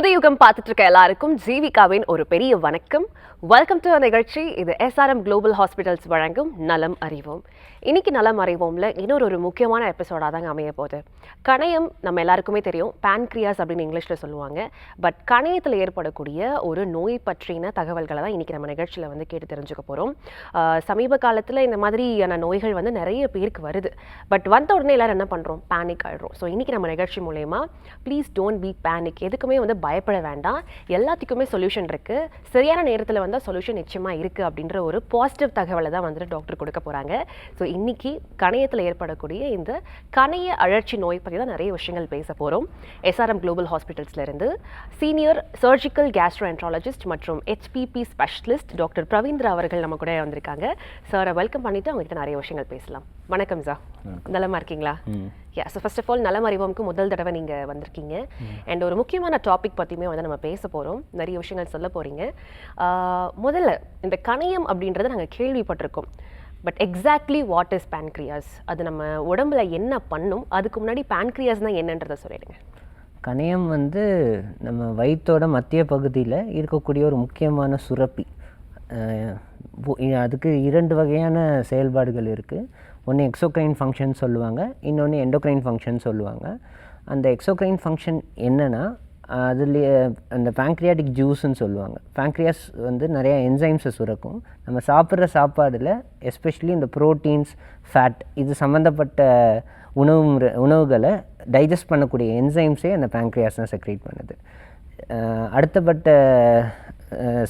புதுயுகம் பார்த்துட்டு இருக்க எல்லாருக்கும் ஜீவிகாவின் ஒரு பெரிய வணக்கம். வெல்கம் டு நிகழ்ச்சி. இது எஸ்ஆர்எம் குளோபல் ஹாஸ்பிட்டல்ஸ் வழங்கும் நலம் அறிவோம். இன்னைக்கு நலம் அறிவோம்ல இன்னொரு முக்கியமான எபிசோடாக தாங்க அமைய போகுது. கணையம் நம்ம எல்லாருக்குமே தெரியும், பேன்க்ரியாஸ் அப்படின்னு இங்கிலீஷில் சொல்லுவாங்க. பட் கணையத்தில் ஏற்படக்கூடிய ஒரு நோய் பற்றின தகவல்களை தான் இன்னைக்கு நம்ம நிகழ்ச்சியில் கேட்டு தெரிஞ்சுக்க போகிறோம். சமீப காலத்தில் இந்த மாதிரியான நோய்கள் நிறைய பேருக்கு வருது. பட் வந்த உடனே எல்லாரும் என்ன பண்ணுறோம், பேனிக் ஆகிடுறோம். ஸோ இன்னைக்கு நம்ம நிகழ்ச்சி மூலயமா ப்ளீஸ் டோன்ட் பி பேனிக், எதுக்குமே பயப்பட வேண்டாம், எல்லாத்துக்குமே சொல்யூஷன் இருக்குது, சரியான நேரத்தில் சொல்யூஷன் நிச்சயமாக இருக்குது அப்படின்ற ஒரு பாசிட்டிவ் தகவலை தான் டாக்டர் கொடுக்க போகிறாங்க. ஸோ இன்னைக்கு கணையத்தில் ஏற்படக்கூடிய இந்த கணைய அழற்சி நோய் பற்றி தான் நிறைய விஷயங்கள் பேச போகிறோம். எஸ்ஆர்எம் குளோபல் ஹாஸ்பிட்டல்ஸ்லேருந்து சீனியர் சர்ஜிக்கல் கேஸ்ட்ரோஎன்ட்ராலஜிஸ்ட் மற்றும் ஹெச்பிபி ஸ்பெஷலிஸ்ட் டாக்டர் பிரவீந்திரா அவர்கள் நம்ம கூட வந்திருக்காங்க. சாரை வெல்கம் பண்ணிவிட்டு அவங்ககிட்ட நிறைய விஷயங்கள் பேசலாம். வணக்கம் சார், நலமா இருக்கீங்களா? ஸோ ஃபர்ஸ்ட் ஆஃப் ஆல் நலம் அறிவோம்க்கு முதல் தடவை நீங்கள் வந்திருக்கீங்க. அண்ட் ஒரு முக்கியமான டாபிக் பற்றியுமே நம்ம பேச போகிறோம், நிறைய விஷயங்கள் சொல்ல போகிறீங்க. முதல்ல இந்த கணையம் அப்படின்றத நாங்கள் கேள்விப்பட்டிருக்கோம். But exactly what is pancreas, அது நம்ம உடம்புல என்ன பண்ணும், அதுக்கு முன்னாடி பேன்க்ரியாஸ்னால் என்னன்றதை சொல்லிடுங்க. கணையம் நம்ம வயிற்றோட மத்திய பகுதியில் இருக்கக்கூடிய ஒரு முக்கியமான சுரப்பி. அதுக்கு 2 வகையான செயல்பாடுகள் இருக்குது. ஒன்று எக்ஸோக்ரைன் ஃபங்க்ஷன் சொல்லுவாங்க, இன்னொன்று எண்டோக்ரைன் ஃபங்க்ஷன் சொல்லுவாங்க. அந்த எக்ஸோக்ரைன் ஃபங்க்ஷன் என்னென்னா, அதுலேயே அந்த பேங்க்ரியாட்டிக் ஜூஸ்ன்னு சொல்லுவாங்க. பேங்க்ரியாஸ் நிறையா என்சைம்ஸை சுரக்கும். நம்ம சாப்பிட்ற சாப்பாடில் எஸ்பெஷலி இந்த ப்ரோட்டீன்ஸ், ஃபேட் இது சம்மந்தப்பட்ட உணவுகளை டைஜஸ்ட் பண்ணக்கூடிய என்சைம்ஸே அந்த பேங்க்ரியாஸ் தான் செக்ரேட் பண்ணுது. அடுத்தப்பட்ட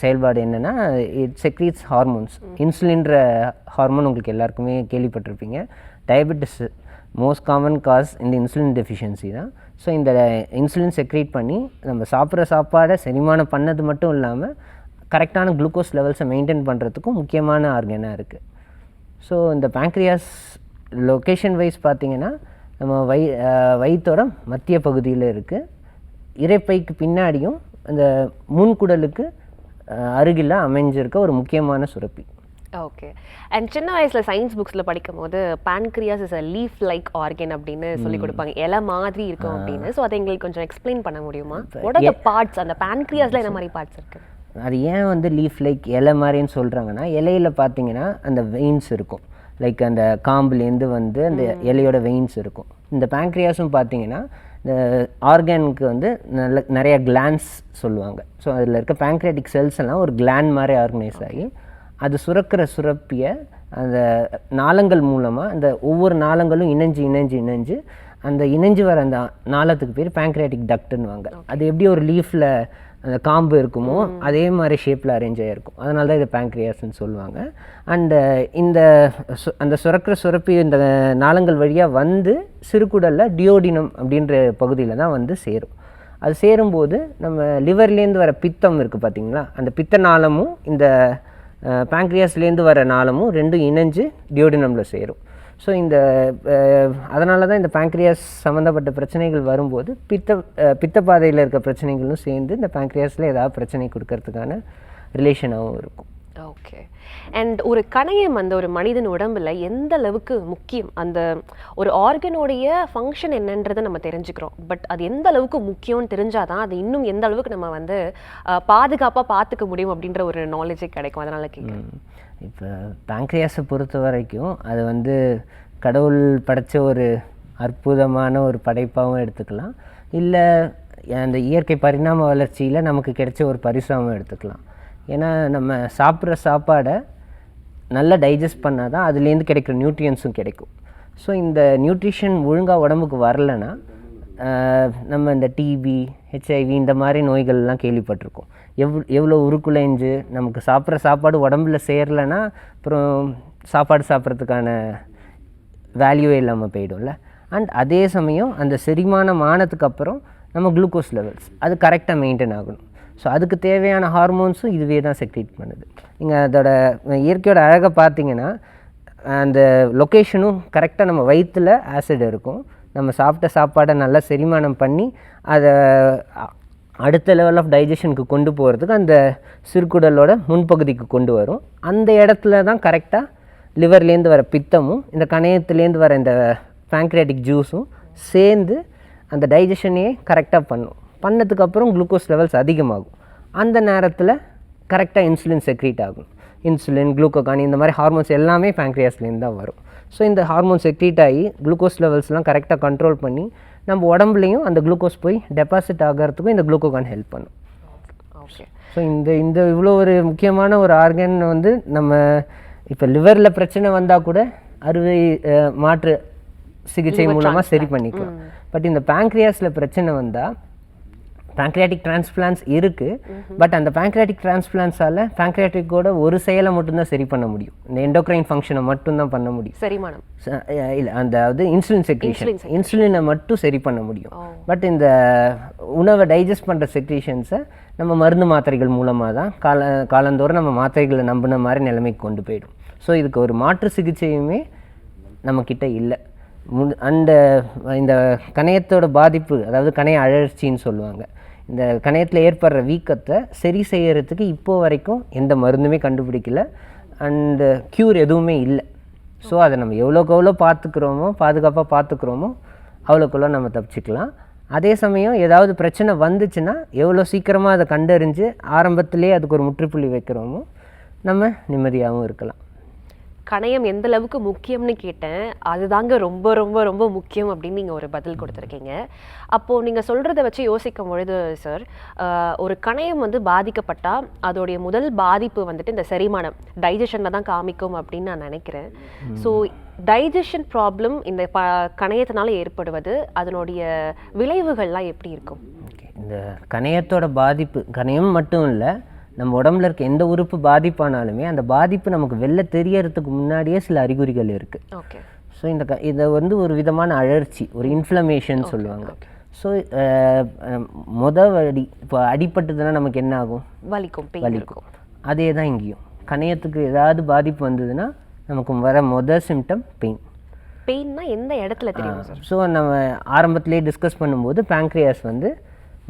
செயல்பாடு என்னென்னா, இட் செக்ரீட்ஸ் ஹார்மோன்ஸ். இன்சுலின்ற ஹார்மோன் உங்களுக்கு எல்லாருக்குமே கேள்விப்பட்டிருப்பீங்க. டயபெட்டிஸ் மோஸ்ட் காமன் காஸ் இந்த இன்சுலின் டெஃபிஷியன்சி தான். ஸோ இந்த இன்சுலின் செக்ரேட் பண்ணி நம்ம சாப்பிட்ற சாப்பாடை செரிமானம் பண்ணது மட்டும் இல்லாமல் கரெக்டான குளுக்கோஸ் லெவல்ஸை மெயின்டைன் பண்ணுறதுக்கும் முக்கியமான ஆர்கனாக இருக்குது. ஸோ இந்த பேங்க்ரியாஸ் லொக்கேஷன் வைஸ் பார்த்திங்கன்னா நம்ம வயிற்றோட மத்திய பகுதியில் இருக்குது. இரைப்பைக்கு பின்னாடியும் அந்த முன்குடலுக்கு அருகில் அமைஞ்சிருக்க ஒரு முக்கியமான சுரப்பி. ஓகே. அண்ட் சின்ன வயசில் சயின்ஸ் புக்ஸில் படிக்கும் போது pancreas is a leaf like organ அப்படின்னு சொல்லி கொடுப்பாங்க, இலை மாதிரி இருக்கும் அப்படின்னு. ஸோ அதை எங்களுக்கு கொஞ்சம் எக்ஸ்பிளைன் பண்ண முடியுமா? வாட் ஆர் தி பார்ட்ஸ், அந்த பேன்க்ரியாஸில் என்ன மாதிரி பார்ட்ஸ் இருக்குது? அது ஏன் லீஃப் லைக் இலை மாதிரின்னு சொல்கிறாங்கன்னா, இலையில் பார்த்தீங்கன்னா அந்த வெயின்ஸ் இருக்கும். லைக் அந்த காம்புலேருந்து அந்த இலையோட வெயின்ஸ் இருக்கும். இந்த பேங்க்ரியாஸும் பார்த்தீங்கன்னா இந்த ஆர்கானுக்கு நிறைய கிளான்ஸ் சொல்லுவாங்க. ஸோ அதில் இருக்க பேங்க்ரியாட்டிக் செல்ஸ் எல்லாம் ஒரு கிளாண்ட் மாதிரி ஆர்கனைஸ் ஆகி அது சுரக்கிற சுரப்பியை அந்த நாளங்கள் மூலமாக அந்த ஒவ்வொரு நாளங்களும் இணைஞ்சு அந்த இணைஞ்சு வர அந்த நாளத்துக்கு பேர் பேங்க்ரியாட்டிக் டக்ட்னுவாங்க. அது எப்படி ஒரு லீஃபில் அந்த காம்பு இருக்குமோ அதே மாதிரி ஷேப்பில் அரேஞ்ச் ஆகிருக்கும். அதனால தான் இதை பேங்க்ரியாஸ்ன்னு சொல்லுவாங்க. அண்டு அந்த சுரக்கிற சுரப்பி இந்த நாளங்கள் வழியாக சிறுகுடலில் டியோடினம் அப்படின்ற பகுதியில் தான் சேரும். அது சேரும்போது நம்ம லிவர்லேருந்து வர பித்தம் இருக்குது பார்த்திங்களா, அந்த பித்த நாளமும் இந்த பேங்க்ரியாஸ்லேருந்து வர நாளமும் ரெண்டும் இணைஞ்சு டியோடினமில் சேரும். ஸோ அதனால தான் இந்த பேங்க்ரியாஸ் சம்மந்தப்பட்ட பிரச்சனைகள் வரும்போது பித்தப்பாதையில் இருக்க பிரச்சனைகளும் சேர்ந்து இந்த பேங்க்ரியாஸில் ஏதாவது பிரச்சனை கொடுக்கறதுக்கான ரிலேஷனாகவும் இருக்கும். ஓகே. அண்ட் ஒரு கணையம் ஒரு மனிதன் உடம்புல எந்த அளவுக்கு முக்கியம், அந்த ஒரு ஆர்கனோடைய ஃபங்க்ஷன் என்னன்றதை நம்ம தெரிஞ்சுக்கிறோம். பட் அது எந்த அளவுக்கு முக்கியம்னு தெரிஞ்சாதான் அது இன்னும் எந்த அளவுக்கு நம்ம பாதுகாப்பாக பார்த்துக்க முடியும் அப்படின்ற ஒரு நாலேஜே கிடைக்கும். அதனால கேட்குறேன். இப்போ பேங்க்ரியாஸை பொறுத்த வரைக்கும் அது கடவுள் படைத்த ஒரு அற்புதமான ஒரு படைப்பாகவும் எடுத்துக்கலாம், இல்லை அந்த இயற்கை பரிணாம வளர்ச்சியில் நமக்கு கிடைச்ச ஒரு பரிசாகவும் எடுத்துக்கலாம். ஏன்னா நம்ம சாப்பிட்ற சாப்பாடை நல்லா டைஜஸ்ட் பண்ணால் தான் அதுலேருந்து கிடைக்கிற நியூட்ரியன்ஸும் கிடைக்கும். ஸோ இந்த நியூட்ரிஷன் ஒழுங்காக உடம்புக்கு வரலைன்னா நம்ம இந்த டிபி, ஹெச்ஐவி இந்த மாதிரி நோய்கள்லாம் கேள்விப்பட்டிருக்கோம். எவ்வளோ உருக்குலைஞ்சு நமக்கு சாப்பிட்ற சாப்பாடு உடம்புல சேரலைன்னா அப்புறம் சாப்பாடு சாப்பிட்றதுக்கான வேல்யூவே இல்லாமல் போயிடும்ல. அண்ட் அதே சமயம் அந்த செரிமானம் ஆனதுக்கு அப்புறம் நம்ம குளுக்கோஸ் லெவல்ஸ் அது கரெக்டாக மெயின்டைன் ஆகணும். ஸோ அதுக்கு தேவையான ஹார்மோன்ஸும் இதுவே தான் செக்ரேட் பண்ணுது. நீங்கள் அதோட இயற்கையோட அழகை பார்த்தீங்கன்னா அந்த லொக்கேஷனும் கரெக்டாக நம்ம வயிற்றில் ஆசிட் இருக்கும். நம்ம சாப்பிட்ட சாப்பாடை நல்லா செரிமானம் பண்ணி அதை அடுத்த லெவல் ஆஃப் டைஜஷனுக்கு கொண்டு போகிறதுக்கு அந்த சிறுகுடலோட முன்பகுதிக்கு கொண்டு வரும். அந்த இடத்துல தான் கரெக்டாக லிவர்லேருந்து வர பித்தமும் இந்த கணையத்துலேருந்து வர இந்த பேங்க்ரியாட்டிக் ஜூஸும் சேர்ந்து அந்த டைஜஷனையே கரெக்டாக பண்ணும். பண்ணதுக்கப்புறம் குளுக்கோஸ் லெவல்ஸ் அதிகமாகும். அந்த நேரத்தில் கரெக்டாக இன்சுலின் செக்ரீட் ஆகும். இன்சுலின், குளுக்கோகான் இந்த மாதிரி ஹார்மோன்ஸ் எல்லாமே பேங்க்ரியாஸ்லேருந்து தான் வரும். ஸோ இந்த ஹார்மோன் செக்ரீட் ஆகி குளுக்கோஸ் லெவல்ஸ்லாம் கரெக்டாக கண்ட்ரோல் பண்ணி நம்ம உடம்புலையும் அந்த குளுக்கோஸ் போய் டெபாசிட் ஆகிறதுக்கும் இந்த குளுக்கோகான் ஹெல்ப் பண்ணும். ஓகே. ஸோ இந்த இவ்வளோ ஒரு முக்கியமான ஒரு ஆர்கன் வந்து நம்ம இப்போ லிவரில் பிரச்சனை வந்தால் கூட அறுவை மாற்று சிகிச்சை மூலமாக சரி பண்ணிக்கலாம். பட் இந்த பேங்க்ரியாஸில் பிரச்சனை வந்தால் பேங்க்ரியாட்டிக் டிரான்ஸ்பிளான்ஸ் இருக்குது. பட் அந்த பேங்க்ரியாட்டிக் டிரான்ஸ்பிளான்ஸால் பேங்க்ரியாட்டிக்கோட ஒரு செயலை மட்டும்தான் சரி பண்ண முடியும். இந்த எண்டோக்ரைன் ஃபங்க்ஷனை மட்டும்தான் பண்ண முடியும். செரிமானம் இல்லை, அதாவது இன்சுலின் செக்ரீஷன், இன்சுலினை மட்டும் சரி பண்ண முடியும். பட் இந்த உணவை டைஜஸ்ட் பண்ணுற செக்ரீஷன்ஸை நம்ம மருந்து மாத்திரைகள் மூலமாக தான் காலந்தோறும் நம்ம மாத்திரைகளை நம்பின மாதிரி நிலைமைக்கு கொண்டு போயிடும். ஸோ இதுக்கு ஒரு மாற்று சிகிச்சையுமே நம்மக்கிட்ட இல்லை. அந்த இந்த கணையத்தோட பாதிப்பு, அதாவது கணைய அழற்சின்னு சொல்லுவாங்க, இந்த கணையத்தில் ஏற்படுற வீக்கத்தை சரி செய்யறதுக்கு இப்போ வரைக்கும் எந்த மருந்துமே கண்டுபிடிக்கல. அண்டு க்யூர் எதுவுமே இல்லை. ஸோ அதை நம்ம எவ்வளோக்கு எவ்வளோ பாதுகாப்பாக பார்த்துக்கிறோமோ அவ்வளோக்குள்ள நம்ம தப்பிச்சுக்கலாம். அதே சமயம் ஏதாவது பிரச்சனை வந்துச்சுன்னா எவ்வளோ சீக்கிரமாக அதை கண்டறிஞ்சு ஆரம்பத்திலே அதுக்கு ஒரு முற்றுப்புள்ளி வைக்கிறோமோ நம்ம நிம்மதியாகவும் இருக்கலாம். கணையம் எந்த அளவுக்கு முக்கியம்னு கேட்டேன். அதுதாங்க ரொம்ப ரொம்ப ரொம்ப முக்கியம் அப்படின்னு நீங்கள் ஒரு பதில் கொடுத்துருக்கீங்க. அப்போது நீங்கள் சொல்கிறத வச்சு யோசிக்கும் பொழுது சார், ஒரு கணையம் வந்து பாதிக்கப்பட்டால் அதோடைய முதல் பாதிப்பு வந்துட்டு இந்த செரிமானம், டைஜஷனில் தான் காமிக்கும் அப்படின்னு நான் நினைக்கிறேன். ஸோ டைஜஷன் ப்ராப்ளம் இந்த கணையத்தினால ஏற்படுவது, அதனுடைய விளைவுகள்லாம் எப்படி இருக்கும்? இந்த கணையத்தோட பாதிப்பு, கணையம் மட்டும் இல்லை, நம்ம உடம்புல இருக்க எந்த உறுப்பு பாதிப்பானாலுமே அந்த பாதிப்பு நமக்கு வெளில தெரியறதுக்கு முன்னாடியே சில அறிகுறிகள் இருக்குது. ஓகே. ஸோ இதை வந்து ஒரு விதமான அழற்சி, ஒரு இன்ஃப்ளமேஷன் சொல்லுவாங்க. ஸோ வலி, இப்போ அடிபட்டதுன்னா நமக்கு என்ன ஆகும்? வலிக்கும். அதே தான் இங்கேயும் கணையத்துக்கு ஏதாவது பாதிப்பு வந்ததுன்னா நமக்கு வர சிம்டம் பெயின்னா எந்த இடத்துல தெரியும் சார்? ஸோ நம்ம ஆரம்பத்திலே டிஸ்கஸ் பண்ணும்போது பேங்க்ரியாஸ் வந்து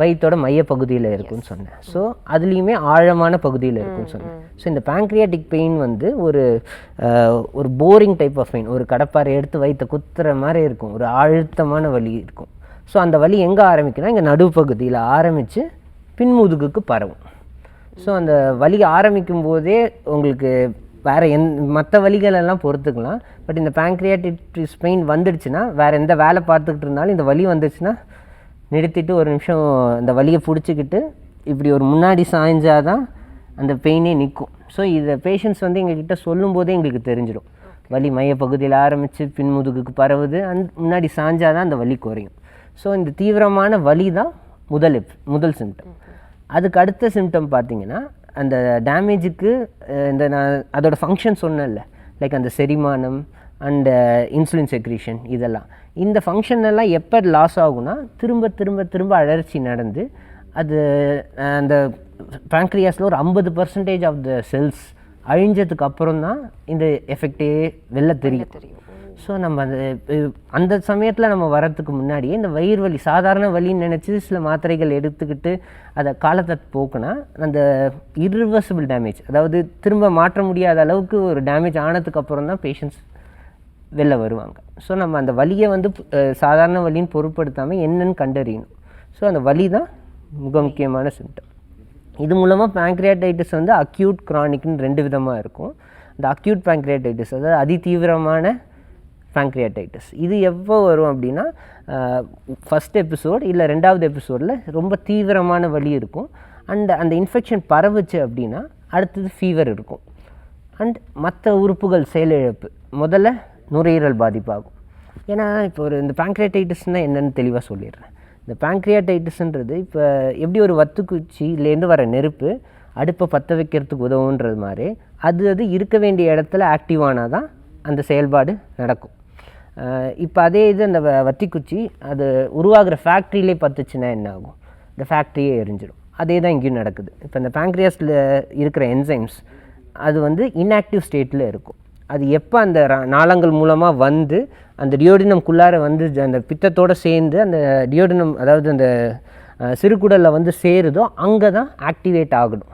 வயிற்றோட மைய பகுதியில் இருக்குன்னு சொன்னேன். ஸோ அதுலேயுமே ஆழமான பகுதியில் இருக்குன்னு சொன்னேன். ஸோ இந்த பேங்க்ரியாட்டிக் பெயின் வந்து ஒரு போரிங் டைப் ஆஃப் பெயின், ஒரு கடப்பாரை எடுத்து வயிற்ற குத்துற மாதிரி இருக்கும், ஒரு அழுத்தமான வலி இருக்கும். ஸோ அந்த வலி எங்கே ஆரம்பிக்குன்னா இங்கே நடுப்பகுதியில் ஆரம்பித்து பின்முதுகுக்கு பரவும். ஸோ அந்த வலி ஆரம்பிக்கும் போதே உங்களுக்கு வேறு மற்ற வலிகளெல்லாம் பொறுத்துக்கலாம். பட் இந்த பேங்க்ரியாட்டிக் பெயின் வந்துடுச்சுன்னா வேறு எந்த வேலை பார்த்துக்கிட்டு இருந்தாலும் இந்த வலி வந்துடுச்சுன்னா நிறுத்திட்டு ஒரு நிமிஷம் இந்த வலியை பிடிச்சிக்கிட்டு இப்படி ஒரு முன்னாடி சாய்ஞ்சாதான் அந்த பெயினே நிற்கும். ஸோ இதை பேஷண்ட்ஸ் வந்து எங்ககிட்ட சொல்லும்போதே எங்களுக்கு தெரிஞ்சிடும். வலி மையப்பகுதியில் ஆரம்பித்து பின்முதுகுக்கு பரவுது, முன்னாடி சாஞ்சாதான் அந்த வலி குறையும். ஸோ இந்த தீவிரமான வலி தான் முதல் சிம்டம். அதுக்கு அடுத்த சிம்டம் பார்த்திங்கன்னா அந்த டேமேஜுக்கு நான் அதோட ஃபங்க்ஷன் சொன்னேன்ல, லைக் அந்த செரிமானம் அண்டு இன்சுலின் செக்ரீஷன், இதெல்லாம் இந்த ஃபங்க்ஷன் எல்லாம் எப்போ லாஸ் ஆகும்னா திரும்ப திரும்ப திரும்ப அழற்சி நடந்து அது அந்த பேங்க்ரியாஸில் ஒரு 50% ஆஃப் த செல்ஸ் அழிஞ்சதுக்கு அப்புறம் தான் இந்த எஃபெக்டே வெளில தெரியும். ஸோ நம்ம அந்த சமயத்தில் நம்ம வரத்துக்கு முன்னாடியே இந்த வயிறு வலி சாதாரண வலின்னு நினச்சி சில மாத்திரைகள் எடுத்துக்கிட்டு அதை காலத்தை போக்குனா அந்த இர்ரிவர்சிபிள் டேமேஜ், அதாவது திரும்ப மாற்ற முடியாத அளவுக்கு ஒரு டேமேஜ் ஆனதுக்கு அப்புறம் தான் பேஷண்ட்ஸ் வெளில வருவாங்க. ஸோ நம்ம அந்த வலியை வந்து சாதாரண வலின்னு பொருட்படுத்தாமல் என்னன்னு கண்டறியணும். ஸோ அந்த வலி தான் மிக முக்கியமான சிம்டம். இது மூலமாக பேங்க்ரியாட்டைட்டிஸ் வந்து அக்யூட் க்ரானிக்னு 2 விதமாக இருக்கும். இந்த அக்யூட் பேங்க்ரியாட்டைட்டிஸ், அதாவது அதிதீவிரமான பேங்க்ரியாட்டைட்டிஸ், இது எப்போ வரும் அப்படின்னா ஃபஸ்ட் எபிசோட் இல்லை 2வது எபிசோடில் ரொம்ப தீவிரமான வலி இருக்கும். அந்த இன்ஃபெக்ஷன் பரவுச்சு அப்படின்னா அடுத்தது ஃபீவர் இருக்கும். அண்ட் மற்ற உறுப்புகள் செயலிழப்பு, முதல்ல நுரையீரல் பாதிப்பாகும். ஏன்னா இப்போ இந்த பேங்க்ரியாட்டைட்டிஸ்னால் என்னென்னு தெளிவாக சொல்லிடுறேன். இந்த பேங்க்ரியாட்டைட்டிஸ்ன்றது இப்போ எப்படி ஒரு வத்துக்குச்சியிலேருந்து வர நெருப்பு அடுப்பை பற்ற வைக்கிறதுக்கு உதவுன்றது மாதிரி அது இருக்க வேண்டிய இடத்துல ஆக்டிவ் ஆனால் தான் அந்த செயல்பாடு நடக்கும். இப்போ அதே இது அந்த வத்திக்குச்சி அது உருவாகிற ஃபேக்ட்ரியிலே பற்றுச்சுன்னா என்ன ஆகும்? இந்த ஃபேக்ட்ரியே எரிஞ்சிடும். அதே தான் இங்கேயும் நடக்குது. இப்போ இந்த பேங்க்ரியாஸில் இருக்கிற என்சைம்ஸ் அது வந்து இன்ஆக்டிவ் ஸ்டேட்டில் இருக்கும். அது எப்போ அந்த நாளங்கள் மூலமாக வந்து அந்த டியோடினம்குள்ளார வந்து அந்த பித்தத்தோடு சேர்ந்து அந்த டியோடினம், அதாவது அந்த சிறுகுடலில் வந்து சேருதோ அங்கே தான் ஆக்டிவேட் ஆகணும்.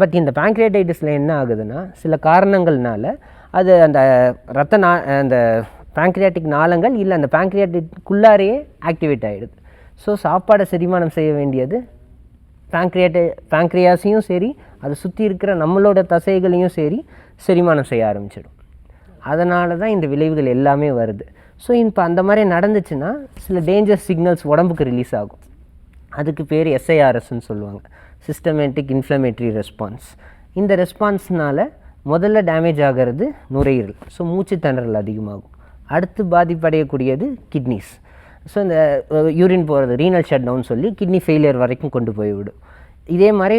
பட் இந்த பேங்க்ரியாட்டைட்டிஸில் என்ன ஆகுதுன்னா சில காரணங்கள்னால அது அந்த அந்த பேங்க்ரியாட்டிக் நாளங்கள் இல்லை அந்த பேங்க்ரியாட்டிக்குள்ளாரையே ஆக்டிவேட் ஆகிடுது. ஸோ சாப்பாடை செரிமானம் செய்ய வேண்டியது பேங்க்ரியாஸையும் சரி அதை சுற்றி இருக்கிற நம்மளோட தசைகளையும் சரி செரிமானம் செய்ய ஆரம்பிச்சிடும். அதனால தான் இந்த விளைவுகள் எல்லாமே வருது. ஸோ இப்போ அந்த மாதிரி நடந்துச்சுன்னா சில டேஞ்சர் சிக்னல்ஸ் உடம்புக்கு ரிலீஸ் ஆகும். அதுக்கு பேர் SIRSன்னு சொல்லுவாங்க, சிஸ்டமேட்டிக் இன்ஃப்ளமேட்டரி ரெஸ்பான்ஸ். இந்த ரெஸ்பான்ஸ்னால் முதல்ல டேமேஜ் ஆகிறது நுரையீரல், ஸோ மூச்சு திணறல் அதிகமாகும். அடுத்து பாதிப்படையக்கூடியது கிட்னிஸ். ஸோ இந்த யூரின் போகிறது ரீனல் ஷட் டவுன் சொல்லி கிட்னி ஃபெயிலியர் வரைக்கும் கொண்டு போய்விடும். இதே மாதிரி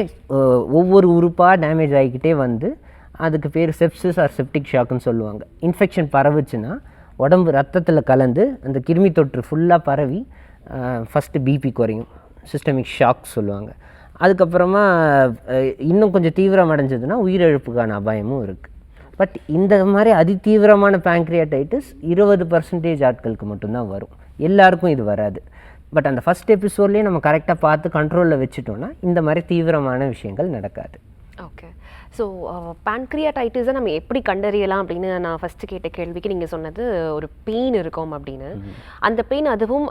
ஒவ்வொரு உறுப்பாக டேமேஜ் ஆகிக்கிட்டே வந்து அதுக்கு பேர் செப்சிஸ் ஆர் செப்டிக் ஷாக்குன்னு சொல்லுவாங்க. இன்ஃபெக்ஷன் பரவுச்சுன்னா உடம்பு ரத்தத்தில் கலந்து அந்த கிருமி தொற்று ஃபுல்லாக பரவி ஃபஸ்ட்டு பிபி குறையும், சிஸ்டமிக் ஷாக் சொல்லுவாங்க. அதுக்கப்புறமா இன்னும் கொஞ்சம் தீவிரம் அடைஞ்சதுன்னா உயிரிழப்புக்கான அபாயமும் இருக்குது. பட் இந்த மாதிரி அதிதீவிரமான பேங்க்ரியாடைட்டிஸ் 20% ஆட்களுக்கு மட்டும்தான் வரும், எல்லாருக்கும் இது வராது. பட் அந்த ஃபஸ்ட் எபிசோட்லேயே நம்ம கரெக்டாக பார்த்து கண்ட்ரோலில் வச்சுட்டோம்னா இந்த மாதிரி தீவிரமான விஷயங்கள் நடக்காது. ஓகே. ஸோ பேன்க்ரியாடைட்டிஸை நம்ம எப்படி கண்டறியலாம் அப்படின்னு நான் ஃபஸ்ட்டு கேட்ட கேள்விக்கு நீங்கள் சொன்னது ஒரு பெயின் இருக்கும் அப்படின்னு. அந்த பெயின் அதுவும்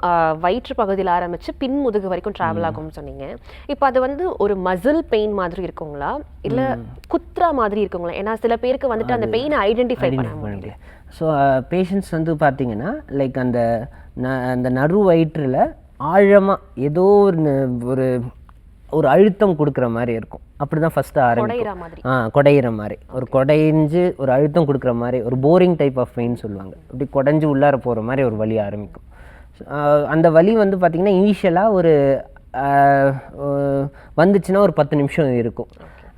வயிற்று பகுதியில் ஆரம்பித்து பின்முதுகு வரைக்கும் ட்ராவல் ஆகும்னு சொன்னீங்க. இப்போ அது வந்து ஒரு மசில் பெயின் மாதிரி இருக்குங்களா இல்லை குத்ரா மாதிரி இருக்குங்களா? ஏன்னா சில பேருக்கு வந்துட்டு அந்த பெயினை ஐடென்டிஃபை பண்ண முடியல. ஸோ பேஷண்ட்ஸ் வந்து பார்த்திங்கன்னா லைக் அந்த நறு வயிற்றில் ஆழமாக ஏதோ ஒரு ஒரு அழுத்தம் கொடுக்குற மாதிரி இருக்கும். அப்படி தான் ஃபஸ்ட்டு ஆரம்பிக்கும். கொடையிற மாதிரி ஒரு கொடைஞ்சு ஒரு அழுத்தம் கொடுக்குற மாதிரி ஒரு போரிங் டைப் ஆஃப் பெயின் சொல்லுவாங்க. அப்படி கொடைஞ்சு உள்ளார போகிற மாதிரி ஒரு வலி ஆரம்பிக்கும். அந்த வலி வந்து பார்த்திங்கன்னா இனிஷியலாக ஒரு வந்துச்சுன்னா ஒரு 10 நிமிஷம் இருக்கும்.